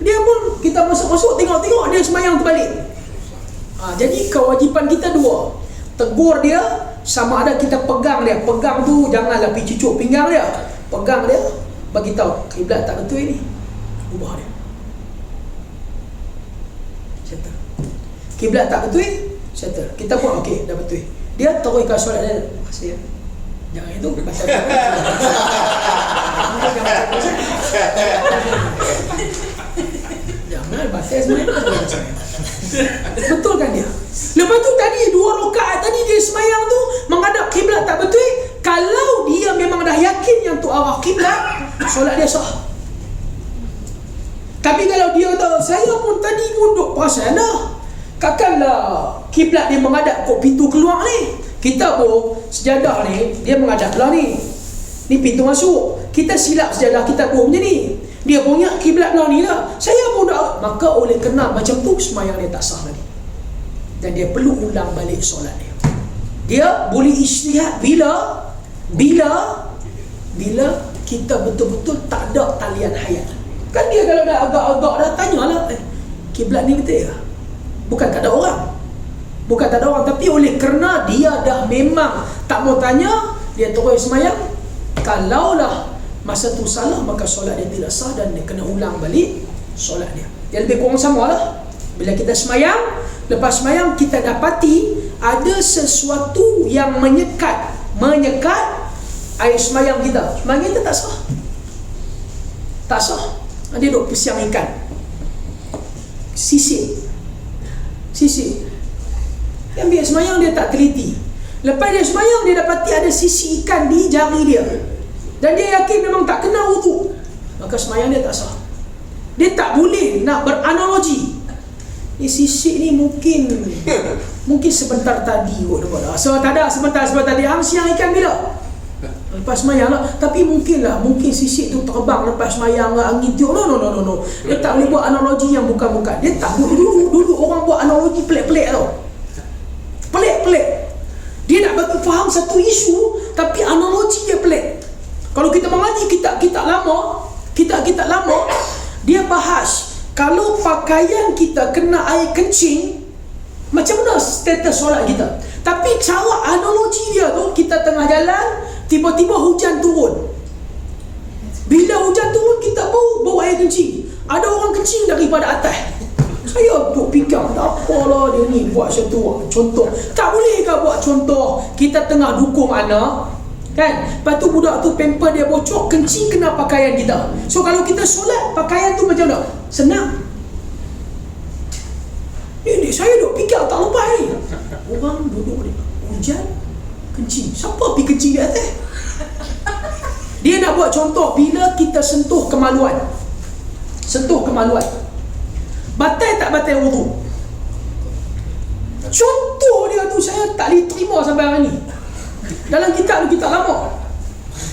S1: Dia pun kita masuk-masuk tengok-tengok dia semayang terbalik. Jadi kewajipan kita dua. Tegur dia, sama ada kita pegang dia. Pegang tu janganlah pergi cucuk pinggang dia. Pegang dia, bagi tahu kiblat tak betul ni. Ubah dia. Settle. Kiblat tak betul, settle. Kita pun okey, dah betul. Dia teruskan solat dia. Terima kasih ya. Jangan itu batal. Jangan batal sebenarnya. Betul kan dia? Lepas tu tadi 2 rakaat tadi dia semayang tu menghadap kiblat tak betul. Kalau dia memang dah yakin yang tu arah kiblat, solat dia sah. Tapi kalau dia tahu saya pun tadi pun duk perasan dah, takkanlah kiblat dia menghadap kok pintu keluar ni. Kita pun sejadah ni dia menghadap lah ni. Ni pintu masuk. Kita silap sejadah kita pun macam ni. Dia punya kiblat lah ni lah. Saya pun dah, maka oleh kerana macam tu semayang dia tak sah lagi. Dan dia perlu ulang balik solat dia. Dia boleh ijtihad bila kita betul-betul tak ada talian hayat. Kan dia kalau dah agak-agak dah tanyalah, kiblat ni betul ke? Bukan tak ada orang. Bukan tak ada orang, tapi oleh kerana dia dah memang tak mau tanya, dia terus semayang. Kalaulah masa tu salah, maka solat dia tidak sah dan dia kena ulang balik solat dia. Dia lebih kurang sama lah. Bila kita semayang, lepas semayang kita dapati ada sesuatu yang menyekat air semayang kita. Semayang kita tak sah. Tak sah. Dia duk pesiang ikan. Sisik. Dia ambil semayang, dia tak teliti. Lepas dia semayang, dia dapati ada sisi ikan di jari dia. Dan dia yakin memang tak kena wuduk. Maka semayang dia tak sah. Dia tak boleh nak beranalogi. Ni sisik ni mungkin sebentar tadi kot dapat dah. So tak ada sebentar tadi hang siang ikan bila? Lepas semayang lah. Tapi mungkin sisik tu terbang lepas semayang lah, angin tiup. No. Dia tak boleh buat analogi yang bukan-bukan. Dia tak boleh. Dulu orang buat analogi pelik-pelik tau. Pelik-pelik. Dia nak bagi faham satu isu, tapi analogi dia pelik. Kalau kita mengaji kitab lama, dia bahas kalau pakaian kita kena air kencing, macam mana status solat kita. Tapi cara analogi dia tu, kita tengah jalan, tiba-tiba hujan turun. Bila hujan turun, kita bau air kencing. Ada orang kencing daripada atas. Saya duk fikir, apalah dia ni buat satu contoh. Tak boleh ke buat contoh? Kita tengah dukung anak, kan? Lepas tu budak tu pamper dia bocor, kencing kena pakaian kita. So kalau kita solat, pakaian tu macam mana? Senang. Ini saya duk fikir tak lepas ni. Orang duduk ni, hujan, kencing. Siapa pergi kencing di atas? Dia nak buat contoh bila kita sentuh kemaluan. Batal tak batal wudu? Contoh dia tu saya tak boleh terima sampai hari ni. Dalam kitab lama.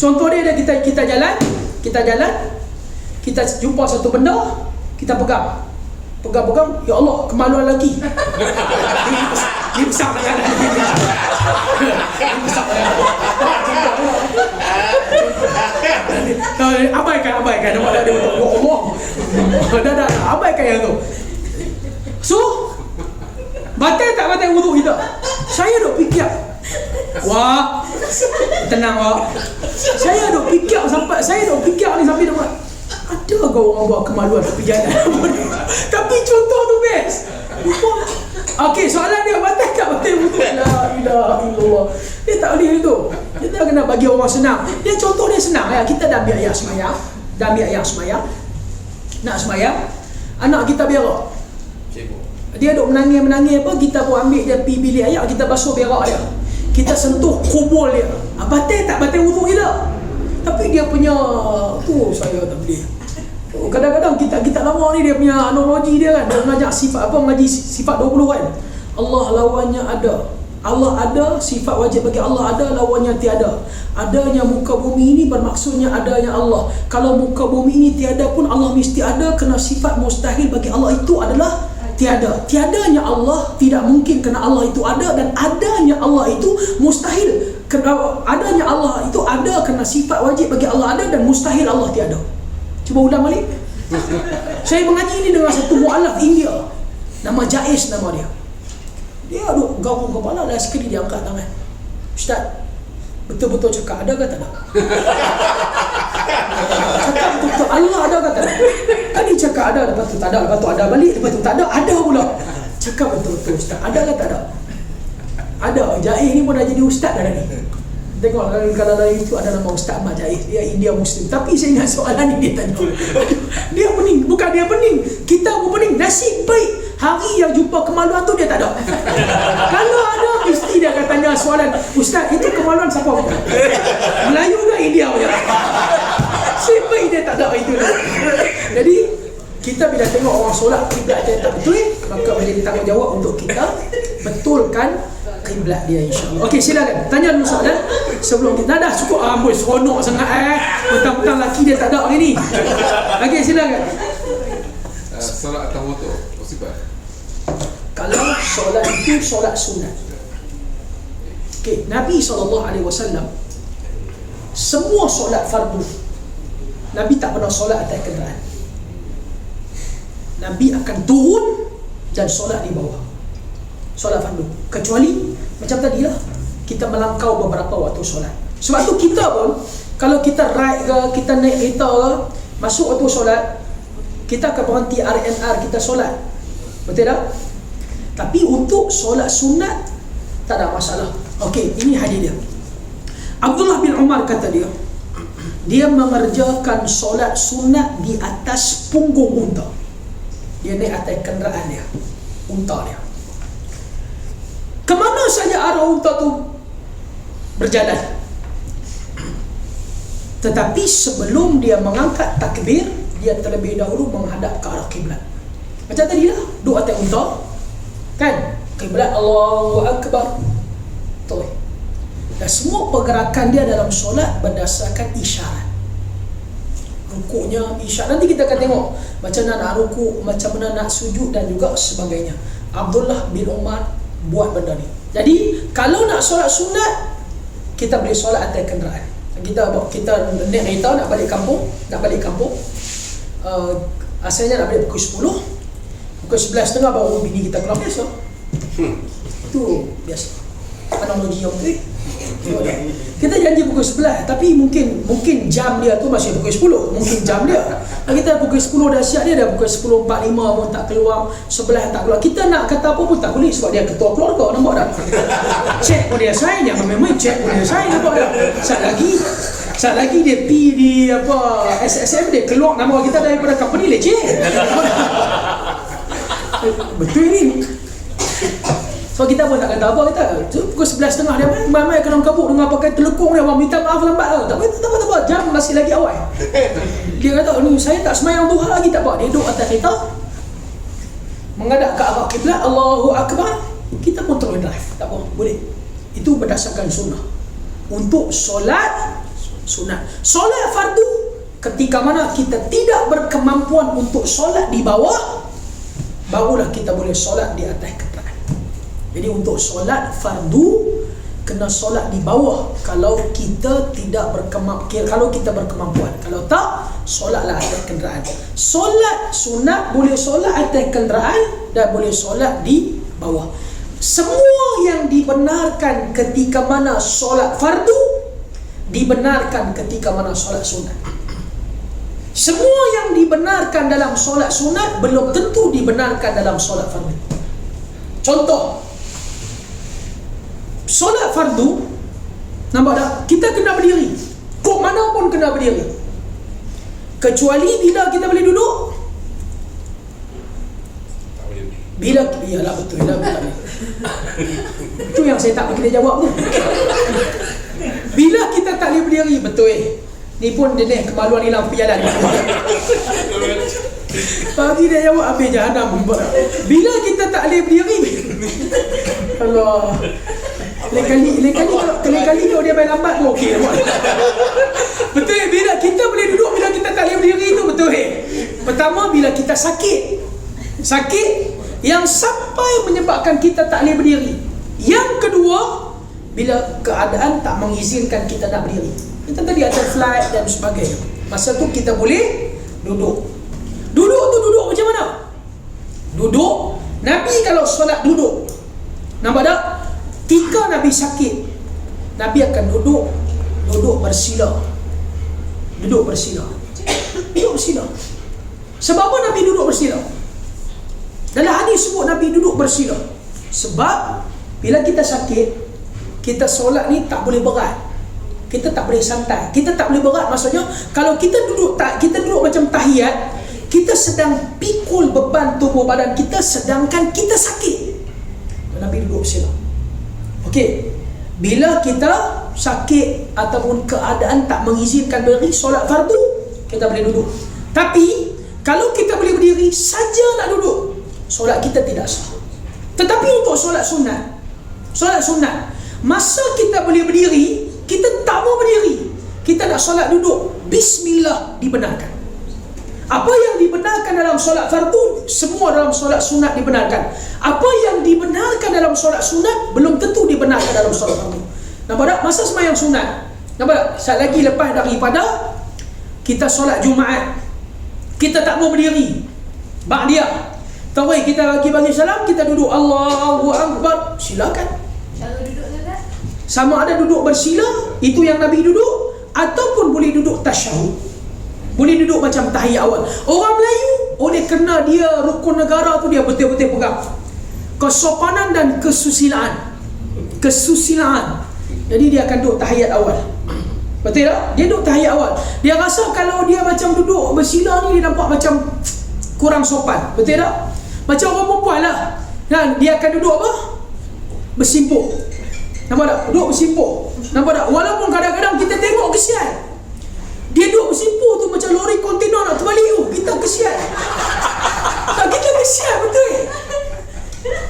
S1: Contoh dia kita jalan, kita jumpa satu benda, kita pegang, ya Allah, kemaluan lagi. Dia besar jalan. Abaikan nampak dia ya Allah. Dah abaikan yang tu. So batal tak batal wudu kita? Saya duk fikir, wah, tenang wah. Saya duk fikir ni sampai dah buat. Ada ke orang buat kemaluan tepi jalan? Tapi contoh tu best. Okey, soalan dia batal tak batal wudu? La ilaha illallah. Dia tak boleh itu. Kita kena bagi orang senang. Dia contoh dia senang ya. Kita dah ambil ayat semayang. Nak semayang, anak kita berak. Dia duk menangis apa, kita pun ambil dia pergi bilik ayat, kita basuh berak dia. Kita sentuh kubul dia. Batal tak batal wudu kita? Tapi dia punya tu saya tak boleh. Kadang-kadang kita lama ni dia punya analogi dia kan. Dia mengaji sifat 20 kan. Allah lawannya ada. Allah ada, sifat wajib bagi Allah ada, lawannya tiada. Adanya muka bumi ini bermaksudnya adanya Allah. Kalau muka bumi ini tiada pun Allah mesti ada, kerana sifat mustahil bagi Allah itu adalah tiada. Tiadanya Allah tidak mungkin kerana Allah itu ada, dan adanya Allah itu mustahil. Adanya Allah itu ada kerana sifat wajib bagi Allah ada, dan mustahil Allah tiada. Cuba ulang balik. Saya mengaji ini dengan satu mu'alaf India, nama Jais nama dia. Dia duk garung kepala, dah sekali dia angkat tangan. Ustaz, betul-betul cakap ada ke tak ada? Cakap betul-betul Allah ada ke tak ada? Kan dia cakap ada, lepas tu tak ada, lepas tu ada balik, lepas tu tak ada, ada pula. Cakap betul-betul Ustaz, ada ke tak ada? Ada. Jais ni pun dah jadi ustaz dah ni. Tengok kalau dalam YouTube ada nama Ustaz Ahmad Jais, dia India Muslim. Tapi saya ingat soalan ni dia tanya. Dia pening, bukan dia pening, kita pun pening. Nasib baik hari yang jumpa kemaluan tu dia tak ada. Kalau ada, mesti dia akan tanya soalan, Ustaz, itu kemaluan siapa punya? Melayu ke India punya? Nasib baik dia tak ada itu. Jadi kita bila tengok orang solat kiblat dia tak betul, maka menjadi tanggungjawab untuk kita betulkan kiblat dia, insya-Allah. Okey, silakan. Tanya dulu soalan sebelum kita dah cukup amboi seronok sangat petang-petang laki dia tak ada hari ni. Okey, silakan.
S4: Solat atas motor possible?
S1: Kalau solat itu solat sunat. Okey, Nabi SAW semua solat fardu Nabi tak pernah solat atas kenderaan. Nabi akan turun dan solat di bawah. Solat fardu. Kecuali macam tadi lah, kita melangkau beberapa waktu solat. Sebab tu kita pun, kalau kita ride ke, kita naik kereta ke, masuk waktu solat, kita akan berhenti RNR, kita solat. Betul tak? Tapi untuk solat sunat tak ada masalah. Okey, ini hadis dia. Abdullah bin Umar kata dia mengerjakan solat sunat di atas punggung unta. Dia naik atas kenderaan dia, unta dia. Kemana saja arah unta tu berjalan. Tetapi sebelum dia mengangkat takbir, dia terlebih dahulu menghadap ke arah kiblat. Macam tadi lah, duduk atas unta kan, kiblat Allahu Akbar. Betul. Dan semua pergerakan dia dalam solat berdasarkan isyarat. Rukuknya isyarat. Nanti kita akan tengok macam mana nak rukuk, macam mana nak sujud dan juga sebagainya. Abdullah bin Umar buat benda ni. Jadi kalau nak solat sunat, kita boleh solat atas kenderaan. Kita naik kereta nak balik kampung, asalnya nak balik pukul 10, pukul 11.30 baru bini kita keluar, biasa. Itu biasa. Analogi yang tu. Kita janji pukul 11, tapi mungkin jam dia tu masih pukul 10. Mungkin jam dia, kita pukul 10 dah siap, dia dah pukul 10.45 pun tak keluar, 11 tak keluar. Kita nak kata apa pun tak boleh, sebab dia ketua keluarga, nampak tak? Cek pun dia sign, jangan main-main cek pun dia sign, nampak tak? Saat lagi dia pergi di SSM, dia keluar nama kita daripada company, leceh. Betul ni. So kita pun tak kata apa, kita pukul 11.30 dia mai kena kabut dengan pakai telekung dia, minta maaf lambat tak apa, jam masih lagi awal. Dia kata ni saya tak semayang duha lagi, tak apa. Dia duduk atas kereta menghadap ke arah kiblat, Allahu Akbar, kita pun terus drive, tak apa, boleh. Itu berdasarkan sunnah. Untuk solat sunat, solat fardu, ketika mana kita tidak berkemampuan untuk solat di bawah, barulah kita boleh solat di atas kenderaan. Jadi untuk solat fardu kena solat di bawah kalau kita tidak berkemampuan. Kalau kita berkemampuan, kalau tak, solatlah atas kenderaan. Solat sunat boleh solat atas kenderaan dan boleh solat di bawah. Semua yang dibenarkan ketika mana solat fardu dibenarkan ketika mana solat sunat. Semua yang dibenarkan dalam solat sunat belum tentu dibenarkan dalam solat fardu. Contoh, solat fardu, nampak tak? Kita kena berdiri. Kok mana pun kena berdiri. Kecuali bila kita boleh duduk. Bila, iyalah betul lah, betul. Itu yang saya tak boleh jawab tu. Bila kita tak boleh berdiri, betul ni pun dia naik kemaluan hilang perjalanan. Pagi dia jawab habis jahanam. Bila kita tak boleh berdiri, Allah, Kali-kali kalau dia main lambat pun okey. Betul, bila kita boleh duduk, bila kita tak boleh berdiri tu betul. Pertama, bila kita sakit, yang sampai menyebabkan kita tak boleh berdiri. Yang kedua, bila keadaan tak mengizinkan kita nak berdiri. Kita tadi ada flight dan sebagainya. Masa tu kita boleh duduk. Duduk tu duduk macam mana? Duduk. Nabi kalau solat duduk. Nampak tak? Ketika Nabi sakit, Nabi akan duduk bersila. Duduk bersila. Duduk bersila. Sebab apa Nabi duduk bersila? Dalam hadis sebut Nabi duduk bersila. Sebab bila kita sakit, kita solat ni tak boleh berat. Kita tak boleh santai. Kita tak boleh berat, maksudnya kalau kita duduk macam tahiyat, kita sedang pikul beban tubuh badan kita sedangkan kita sakit. Nabi duduk bersila. Okey. Bila kita sakit ataupun keadaan tak mengizinkan berdiri solat fardu, kita boleh duduk. Tapi kalau kita boleh berdiri saja nak duduk, solat kita tidak sah. Tetapi untuk solat sunat, masa kita boleh berdiri, kita tak mau berdiri, kita nak solat duduk, bismillah dibenarkan. Apa yang dibenarkan dalam solat fardu, semua dalam solat sunat dibenarkan. Apa yang dibenarkan dalam solat sunat belum tentu dibenarkan dalam solat fardu. Nampak tak? Masa sembahyang sunat, nampak tak? Saat lagi lepas daripada kita solat Jumaat, kita tak mau berdiri, ba'diyah tarawih, kita bagi salam, kita duduk Allahu Akbar, silakan.
S3: Kalau duduk saja,
S1: Sama ada duduk bersila, itu yang Nabi duduk, ataupun boleh duduk tasyahud. Boleh duduk macam tahiyat awal. Orang Melayu, oleh kerana dia rukun negara tu, dia betul-betul pegang kesopanan dan kesusilaan. Jadi dia akan duduk tahiyat awal. Betul tak? Dia duduk tahiyat awal. Dia rasa kalau dia macam duduk bersila ni, dia nampak macam kurang sopan. Betul tak? Macam orang perempuan lah. Dan dia akan duduk apa? Bersimpuk. Nampak tak? Duduk bersimpuk. Nampak tak? Walaupun kadang-kadang kita tengok kesian, dia duduk bersimpuk tu macam lori kontainer nak terbalik tu. Kita kesian. Tak, kita kesian betul.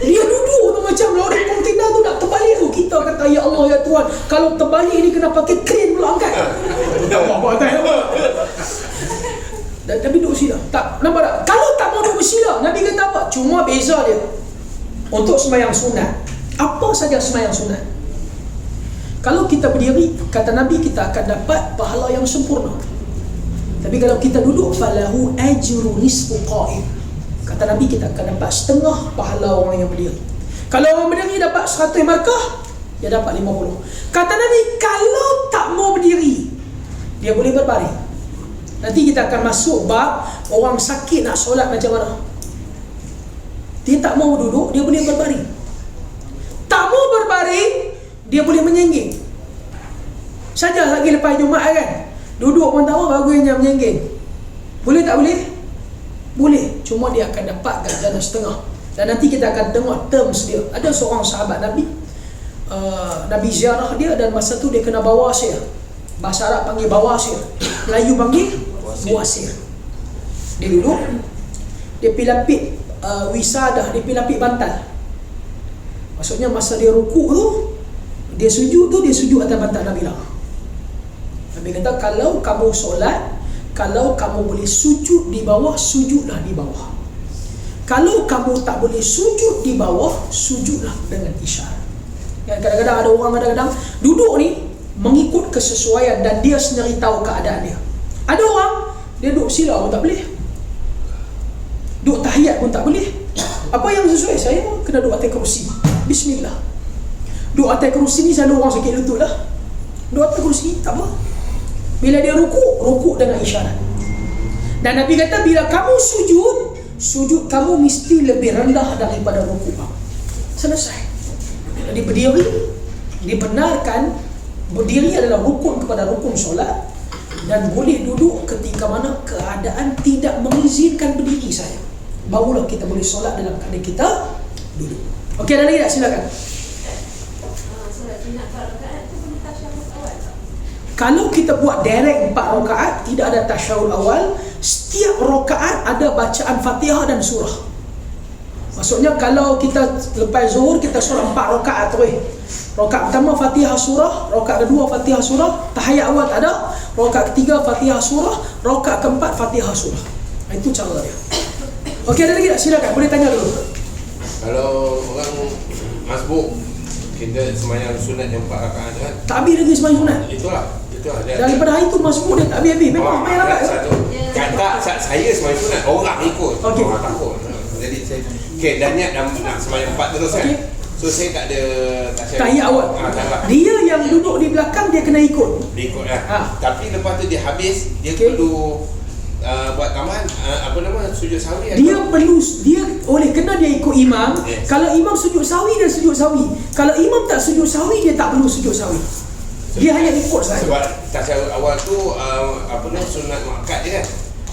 S1: Dia duduk tu macam lori kontainer tu nak terbalik tu. Kita kata, ya Allah ya Tuhan, kalau terbalik ni kena pakai crane pula angkat. Apa dan Nabi duduk bersila. Tak, nampak tak? Kalau tak mau duduk bersila, Nabi kata apa? Cuma beza dia untuk sembahyang sunat. Apa saja sembahyang sunat, kalau kita berdiri, kata Nabi, kita akan dapat pahala yang sempurna. Tapi kalau kita duduk, falahu ajru nisfu qa'im. Kata Nabi, kita akan dapat setengah pahala orang yang berdiri. Kalau orang berdiri dapat 100 markah, dia dapat 50. Kata Nabi, kalau tak mau berdiri, dia boleh berbaring. Nanti kita akan masuk bab orang sakit nak solat macam mana. Dia tak mau duduk, dia boleh berbaring. Tak mau berbaring, dia boleh menyengging. Saja lagi lepas Jumaat kan, duduk pun tahu bagusnya menyengging. Boleh tak boleh? Boleh. Cuma dia akan dapat ganjaran setengah. Dan nanti kita akan tengok terms dia. Ada seorang sahabat Nabi, Nabi ziarah dia, dan masa tu dia kena bawasir. Bahasa Arab panggil bawasir, Melayu panggil buasir. Dia duduk, dia pilapit wisadah, dia pilapit bantal. Maksudnya masa dia rukuk tu, dia sujud atas bantal Nabi lah. Nabi kata, kalau kamu solat, kalau kamu boleh sujud di bawah, sujudlah di bawah. Kalau kamu tak boleh sujud di bawah, sujudlah dengan isyarat. Kadang-kadang ada orang duduk ni mengikut kesesuaian dan dia sendiri tahu keadaan dia. Ada orang, dia duduk sila pun tak boleh, duduk tahiyat pun tak boleh. Apa yang sesuai? Saya kena duduk atas kerusi. Bismillah. Duduk atas kerusi ni selalu orang sakit lutut lah. Duduk atas kerusi, tak apa. Bila dia rukuk dengan isyarat. Dan Nabi kata, bila kamu sujud kamu mesti lebih rendah daripada rukuk kamu. Selesai. Jadi berdiri, dibenarkan. Berdiri adalah rukun kepada rukun solat. Dan boleh duduk ketika mana keadaan tidak mengizinkan berdiri saya. Barulah kita boleh solat dalam keadaan kita duduk. Okey, ada lagi tak? Silakan.
S3: solat sunat 4 rakaat tu boleh tasyahud awal tak?
S1: Kalau kita buat direct 4 rakaat, tidak ada tasyahud awal. Setiap rakaat ada bacaan Fatihah dan surah. Maksudnya kalau kita lepas zuhur, kita solat 4 rakaat terus. Rakaat pertama Fatihah surah, rakaat kedua Fatihah surah, tahiyat awal tak ada, rakaat ketiga Fatihah surah, rakaat keempat Fatihah surah. Itu cara dia. Okey, ada lagi tak? Silakan, boleh tanya dulu.
S5: Kalau orang masbuk, kita semayang sunat yang 4 rakaat kan.
S1: Tak habis lagi sembahyang sunat.
S5: Itulah dia.
S1: Daripada hari tu masbuk dia tak habis-habis. Memang sembahyang rakaat.
S5: Satu. Tak, saya semayang sunat, orang ikut.
S1: Okey.
S5: Orang takut. Jadi saya dan niat nak semayang 4 terus kan.
S1: Okey.
S5: So saya tak ada
S1: Tahiyat awal.
S5: tak.
S1: Dia yang duduk di belakang dia kena ikut.
S5: Dia ikut lah.
S1: Ha.
S5: Tapi lepas tu dia habis, dia
S1: Okey.
S5: perlu buat tambahan sujud sahwi.
S1: Dia oleh kena dia ikut imam.
S5: Yes.
S1: Kalau imam sujud sahwi, dia sujud sahwi. Kalau imam tak sujud sahwi, dia tak perlu sujud sahwi. Dia hanya ikut saja.
S5: Sebab tasyahud awal tu sunat muakkad je kan.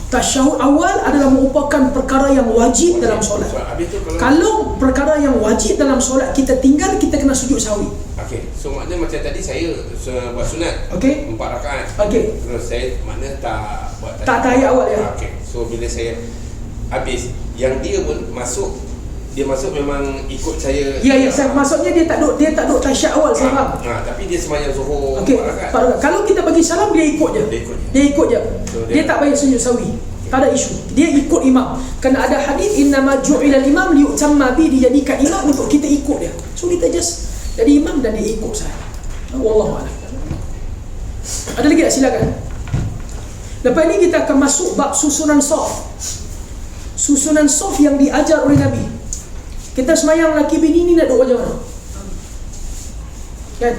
S1: Tasyahud awal adalah merupakan perkara yang wajib dalam solat.
S5: Habis tu
S1: Kalau perkara yang wajib dalam solat kita tinggal, kita kena sujud sahwi.
S5: okey. So maknanya macam tadi saya buat sunat
S1: Okey?
S5: 4 rakaat.
S1: Okey.
S5: Terus saya makna tak buat
S1: Tak tahiyat awal ya.
S5: Okey. So bila saya habis, yang dia pun masuk memang ikut saya.
S1: Ya, maksudnya dia tak duk tasyahud awal, saya faham.
S5: Tapi dia semayang zuhur
S1: Okey.
S5: 4 rakaat.
S1: Kalau kita bagi salam, dia ikut je. Dia ikut je.
S5: So,
S1: Dia tak payah sujud sahwi. Tak ada isu. Dia ikut imam. Kerana ada hadis innama ju'ilal imam liyutamma bi, dijadikan imam untuk kita ikut dia. So kita just jadi imam dan dia ikut saya. Wallahu a'lam. Ada lagi tak? Silakan. Lepas ni kita akan masuk bab susunan saf. Susunan saf yang diajar oleh Nabi. Kita semayang laki bini ni nak duduk macam mana? Kan?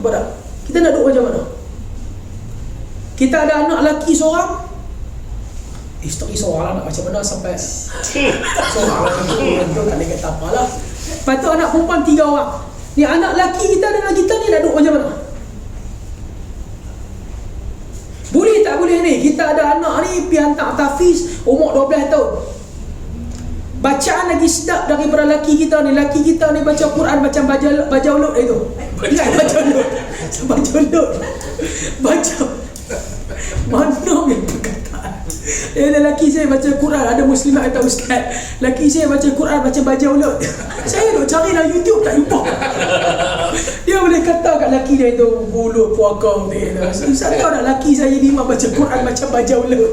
S1: Apa tak? Kita nak duduk macam mana? Kita ada anak laki seorang, isteri seorang nak macam mana sampai seorang lelaki tu tak boleh kata apalah. Lepas tu anak perempuan 3 orang. Ni anak lelaki kita dengan kita ni nak duduk macam mana? Boleh tak boleh ni? Kita ada anak ni pergi hantar tafiz umur 12 tahun. Bacaan lagi sedap daripada lelaki kita ni. Lelaki kita ni baca Quran macam baca ulut itu. Baca ulut. Baca mana yang perkataan. Lelaki saya baca Quran, ada muslimat kata ustaz, lelaki saya baca Quran macam baca ulut. Saya duk cari dalam YouTube tak jumpa. Dia boleh kata kat lelaki dia itu mulut puaka dia. Ustaz tahu tak lelaki saya ni memang baca Quran macam baca ulut.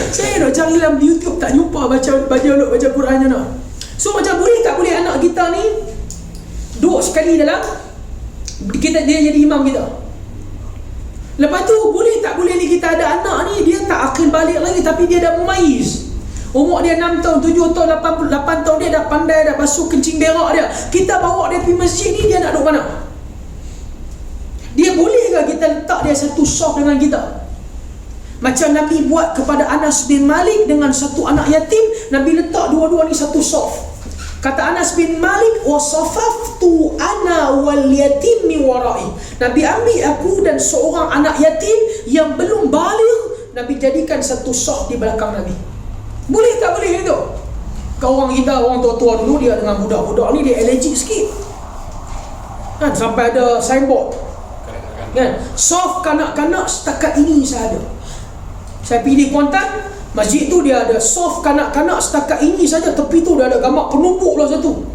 S1: Saya duk cari dalam YouTube tak jumpa baca ulut baca Quran je nak. So macam boleh tak boleh anak kita ni duduk sekali dalam kita, dia jadi imam kita. Lepas tu boleh tak boleh ni kita ada anak ni dia tak akil balik lagi tapi dia dah memaiz. Umur dia 6 tahun, 7 tahun, 8 tahun dia dah pandai dah basuh kencing berak dia. Kita bawa dia pergi masjid ni dia nak duduk mana? Dia boleh ke kita letak dia satu saf dengan kita? Macam Nabi buat kepada Anas bin Malik dengan satu anak yatim, Nabi letak dua-dua ni satu saf. Kata Anas bin Malik, wasafaftu ana wal yatim mi warai. Nabi ambil aku dan seorang anak yatim yang belum baligh, Nabi jadikan satu saf di belakang Nabi. Boleh tak boleh itu? Kau orang kita, orang tua-tua dulu dia dengan budak-budak ni dia allergic sikit. Kan sampai ada signboard. Kan? Saf kanak-kanak setakat ini sahaja. Saya pergi di Kuantan, masjid tu dia ada soft kanak-kanak setakat ini saja, tepi tu dia ada gambar penumpuk lah satu.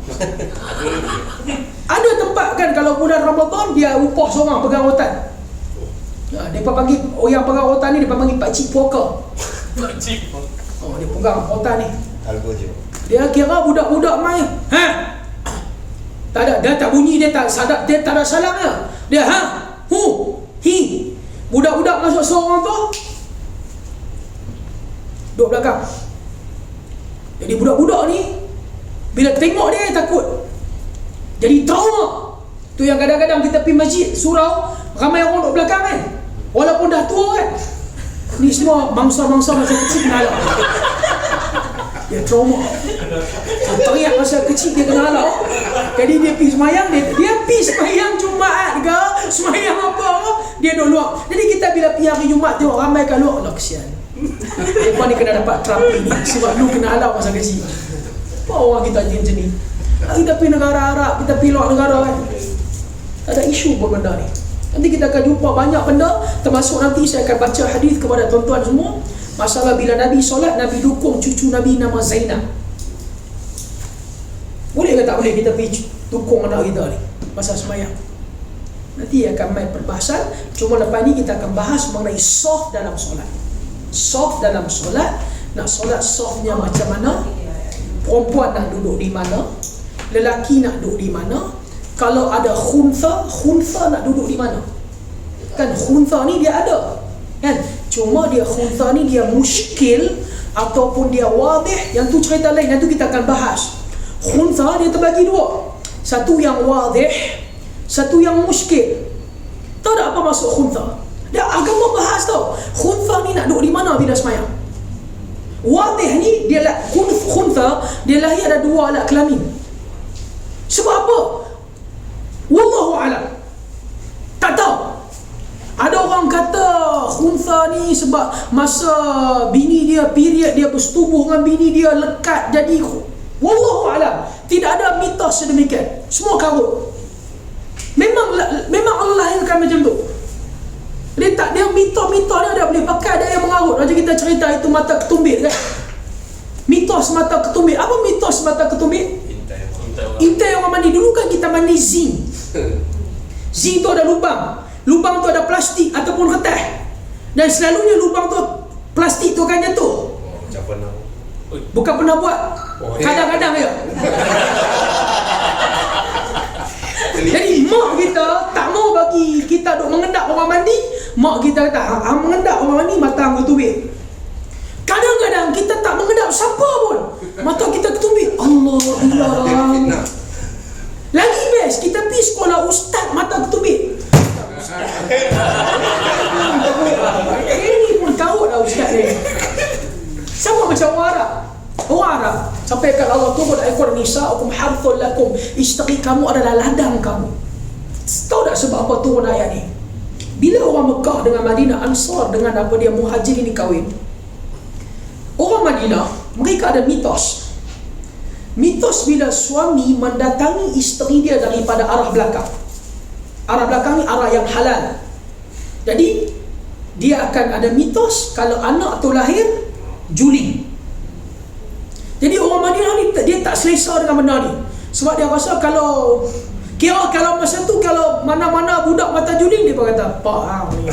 S1: Ada tempat kan kalau bulan Ramadan dia upah seorang pegang rotan. Mereka panggil yang pegang rotan ni dia panggil pakcik puaka. Dia pegang rotan ni. Dia kira budak-budak main. Tak ada, dia tak bunyi, dia tak ada salangnya. Dia hi. Budak-budak masuk seorang tu duduk belakang. Jadi budak-budak ni bila tengok dia takut, jadi trauma. Tu yang kadang-kadang kita pergi masjid surau ramai orang duduk belakang kan, walaupun dah tua kan, ni semua mangsa-mangsa masa kecil kena halak. Dia trauma. Teriak masa kecil dia kena halak. Jadi dia pergi semayang, dia pergi semayang Jumaat ke semayang apa dia duduk luar. Jadi kita bila pergi hari Jumaat tengok ramai kat luar, Allah kesian, mereka ni kena dapat terapi ni sebab lu kena halau masa kecil. Apa orang kita macam ni? Kita pergi negara Arab, kita pergi luar negara kan, tak ada isu pun benda ni. Nanti kita akan jumpa banyak benda, termasuk nanti saya akan baca hadis kepada tuan-tuan semua masalah bila Nabi solat, Nabi dukung cucu Nabi nama Zainab. Boleh ke tak boleh kita pergi dukung anak kita ni masa semayang? Nanti akan main perbahasan. Cuma lepas ni kita akan bahas mengenai saf dalam solat. Saf dalam solat, nak solat safnya macam mana? perempuan nak duduk di mana, lelaki nak duduk di mana. Kalau ada khuntha nak duduk di mana? Kan khuntha ni dia ada, kan? Cuma dia khuntha ni dia muskil ataupun dia wadih, yang tu cerita lain, nanti kita akan bahas. Khuntha dia terbagi dua, satu yang wadih, satu yang muskil. Tahu tak apa maksud khuntha? Dia agama bahas tau. Khuntha ni nak duduk di mana bila semayang? Wadih ni dia khuntha, dia lahir ada dua alat kelamin. Sebab apa? Wallahu alam. Tak tahu. Ada orang kata khuntha ni sebab masa bini dia period, dia bersetubuh dengan bini dia, lekat jadi. Wallahu alam. Tidak ada mitos sedemikian. Semua karut. Memang Allah lahirkan macam tu. Dia mitos dia boleh pakai, ada yang mengarut. Macam kita cerita itu mata ketumbit kan. Mitos mata ketumbit. Apa mitos mata ketumbit? Intai orang mandi. Dulu kan kita mandi zinc. Zinc tu ada lubang. Lubang tu ada plastik ataupun kertas. Dan selalunya lubang tu, plastik tu akan jatuh.
S5: Macam pernah.
S1: Bukan pernah buat. Kadang-kadang ya. Jadi mak kita tak mau bagi kita duk mengendap orang mandi. Mak kita kata, mengendap orang mandi mata anggur tubik. Kadang-kadang kita tak mengendap siapa pun, mata kita ketumbit. Allah. Lagi best, kita pergi sekolah ustaz mata ketumbit. Ini pun tahu dah ustaz ni. Sama macam orang Arab. Orang Arab sampaikan Allah turun ayat Quran, nisa'ukum harthul lakum, isteri kamu adalah ladang kamu. Tahu tak sebab apa turun ayat ni? Bila orang Mekah dengan Madinah, Ansar dengan apa dia Muhajirin ni kahwin, orang Madinah mereka ada mitos. Mitos bila suami mendatangi isteri dia daripada arah belakang. Arah belakang ni arah yang halal. Jadi dia akan ada mitos kalau anak tu lahir juling. Jadi orang Madinah ni dia tak selesa dengan benda ni. Sebab dia rasa kalau masa tu kalau mana-mana budak mata juling, dia pun kata Pak Ang ni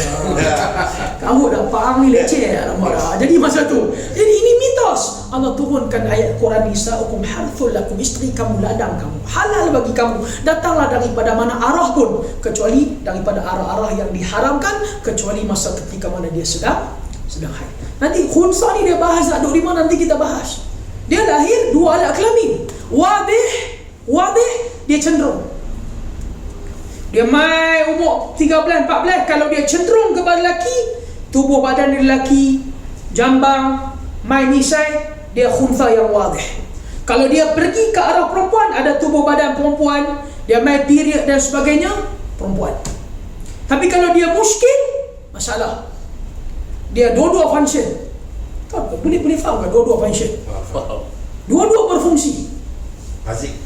S1: kamu dah Pak Ang ni leceh dah. Jadi masa tu, jadi ini mitos. Allah turunkan ayat Quran, nisa'ukum harthul lakum, isteri kamu ladang kamu, halal bagi kamu, datanglah daripada mana arah pun, kecuali daripada arah-arah yang diharamkan, kecuali masa ketika mana dia sedang haid. Nanti khunsa ni dia bahas nak duduk di mana, nanti kita bahas. Dia lahir dua alat kelamin. Wadih dia cenderung. Dia mai umur 13, 14, kalau dia cenderung kepada lelaki, tubuh badan dia lelaki, jambang, mai nisai, dia khuntha yang wadih. Kalau dia pergi ke arah perempuan, ada tubuh badan perempuan, dia mai period dan sebagainya, perempuan. Tapi kalau dia muskil, masalah. Dia dua-dua function. Boleh faham tak dua-dua function? Dua-dua berfungsi.
S5: Azik.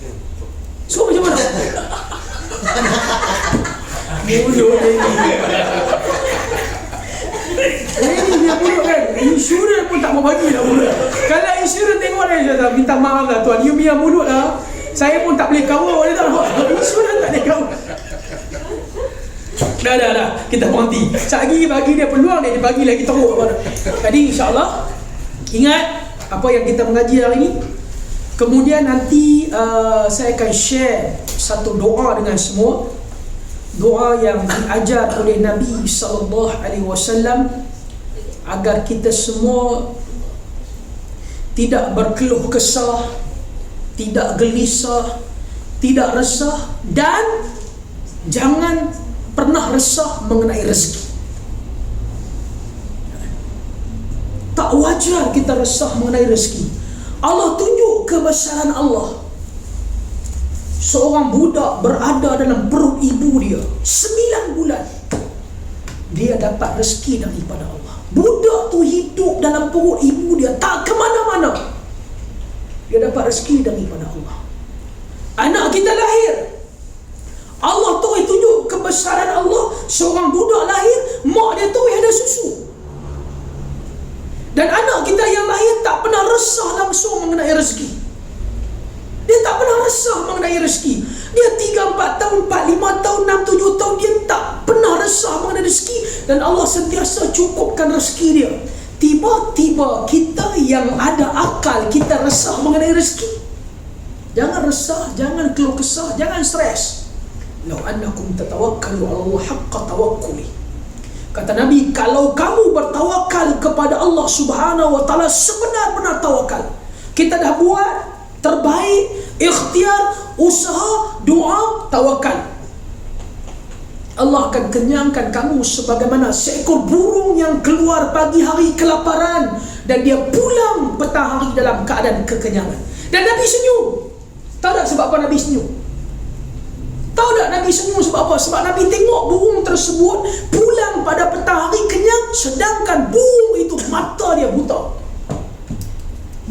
S1: So macam mana? Mulut ini dia mulut kan. Insurans pun tak mau bagi lah mulut. Kalau insurans tengok dia kata, minta maaf lah tuan, you punya mulut lah, saya pun tak boleh kawal dia tak. Insurans tak boleh kawal. Dah kita berhenti. Sekali bagi dia peluang, dia bagi lagi teruk apa. Jadi insyaAllah ingat apa yang kita mengaji hari ini. Kemudian nanti saya akan share satu doa dengan semua. Doa yang diajar oleh Nabi SAW agar kita semua tidak berkeluh kesah, tidak gelisah, tidak resah, dan jangan pernah resah mengenai rezeki. Tak wajar kita resah mengenai rezeki. Allah tunjuk kebesaran Allah. Seorang budak berada dalam perut ibu dia 9 bulan, dia dapat rezeki daripada Allah. Budak tu hidup dalam perut ibu dia, tak ke mana-mana, dia dapat rezeki daripada Allah. Anak kita lahir, Allah tu tunjuk kebesaran Allah. Seorang budak lahir, mak dia tu ada susu. Dan anak kita yang lahir tak pernah resah langsung mengenai rezeki. Dia tak pernah resah mengenai rezeki. Dia 3-4 tahun, 4-5 tahun, 6-7 tahun, dia tak pernah resah mengenai rezeki. Dan Allah sentiasa cukupkan rezeki dia. Tiba-tiba kita yang ada akal, kita resah mengenai rezeki. Jangan resah, jangan keluh kesah, jangan stres. Lau annakum tatawakkalu 'ala Allah haqqa tawakkuli. Kata Nabi, kalau kamu bertawakal kepada Allah Subhanahu wa taala sebenar-benar tawakal. Kita dah buat terbaik, ikhtiar, usaha, doa, tawakal. Allah akan kenyangkan kamu sebagaimana seekor burung yang keluar pagi hari kelaparan dan dia pulang petang hari dalam keadaan kekenyangan. Dan Nabi senyum. Tahu tak sebab apa Nabi senyum? Tahu tak Nabi senyum sebab apa? Sebab Nabi tengok burung tersebut pulang pada petang hari kenyang, sedangkan burung itu mata dia buta.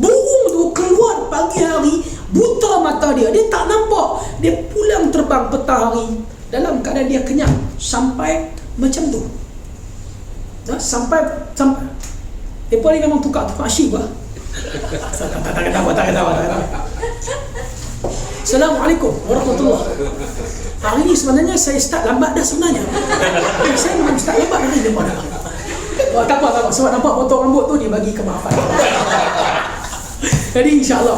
S1: Burung tu keluar pagi hari, buta mata dia, dia tak nampak. Dia pulang terbang petang hari dalam keadaan dia kenyang sampai macam tu. Sampai depa ni memang tukar asyik bah. Tak kata. Assalamualaikum warahmatullahi. Hari ni sebenarnya saya start lambat dah sebenarnya. Saya memang start lambat hari ni pada. Tak apa. Sebab nampak potong rambut tu dia bagi kemaafan. Jadi insya-Allah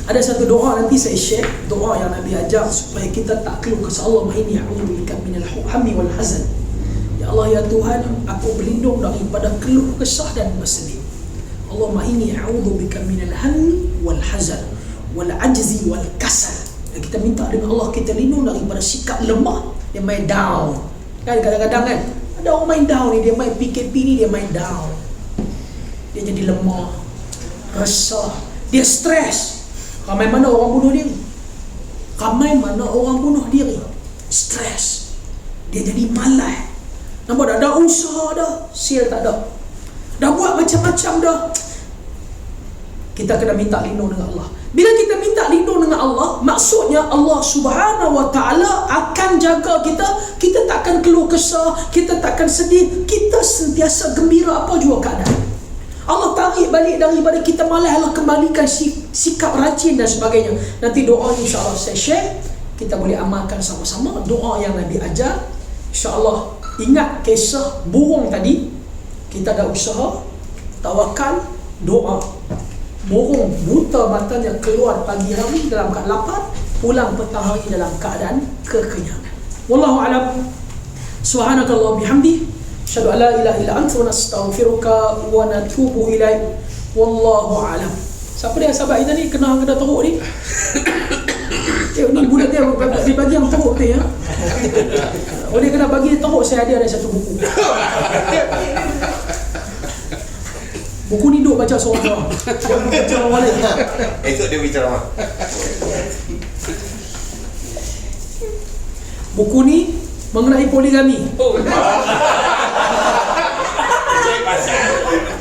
S1: ada satu doa nanti saya share, doa yang Nabi ajar supaya kita tak keluh kesah. Allahumma inni a'udzubika minal hammi wal hazan. Ya Allah ya Tuhan, aku berlindung daripada keluh kesah dan bersedih. Allahumma inni a'udzubika minal hammi wal hazan wal ajzi wal kasal. Dan kita minta dengan Allah kita lindung daripada sikap lemah, dia main down. Kan kadang-kadang kan ada orang main down ni, dia main PKP ni dia main down. Dia jadi lemah, resah, dia stres. Ramai mana orang bunuh diri? Stres. Dia jadi malas. Nampak tak? Dah usaha dah, sil tak ada. Dah buat macam-macam dah. Kita kena minta lindung dengan Allah. Bila kita minta lindung dengan Allah, maksudnya Allah Subhanahu wa taala akan jaga kita. Kita takkan keluh kesah, kita takkan sedih, kita sentiasa gembira apa jua keadaan. Allah tarik balik daripada kita malas, Allah kembalikan sikap rajin dan sebagainya. Nanti doa insya-Allah saya share, kita boleh amalkan sama-sama doa yang Nabi ajar. Insya-Allah ingat kisah burung tadi, kita dah usaha, tawakal, doa. Burung buta matanya keluar pagi hari dalam keadaan lapar, pulang petang hari dalam keadaan kekenyangan. Wallahu a'lam. Subhanakallah bihamdi, asyhadu an la ilaha illa anta wa nastaghfiruka wa natubu ilaik. Wallahu a'lam. Siapa dia sahabat kita ni kena teruk ni? Ni budak dia bagi yang teruk tu ya. Boleh kena bagi teruk, saya ada satu buku. Buku ni duk baca seorang-seorang. Jangan baca orang lain.
S5: Esok dia bicara apa?
S1: Buku ni mengenai poligami.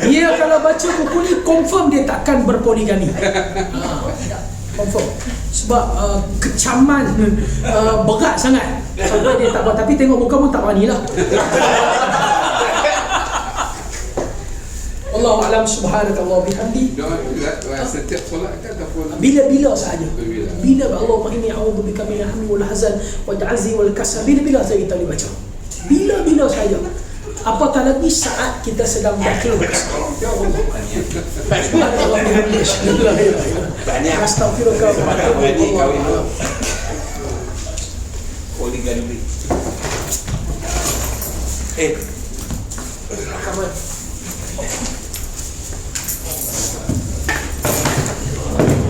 S1: Dia kalau baca buku ni confirm dia takkan berpoligami. Confirm. Sebab kecaman berat sangat. Sampai dia tak buat. Tapi tengok muka pun tak berani lah. Allahu a'lam. Subhanakallah bihamdi.
S4: Doa setiap solat kan ataupun
S1: bila-bila sahaja.
S4: Bila.
S1: Allahumma inni a'udzubika minal hammi wal hazan wal ajzi wal kasal. Bila-bila saja kita boleh baca. Bila-bila saja. Apatah lagi saat kita sedang berkeluh kesah. Ya Allah. Subhanallah bihamdi. Astaghfirullah wa atubu ilaih.
S5: Poligami.
S1: Ahmad.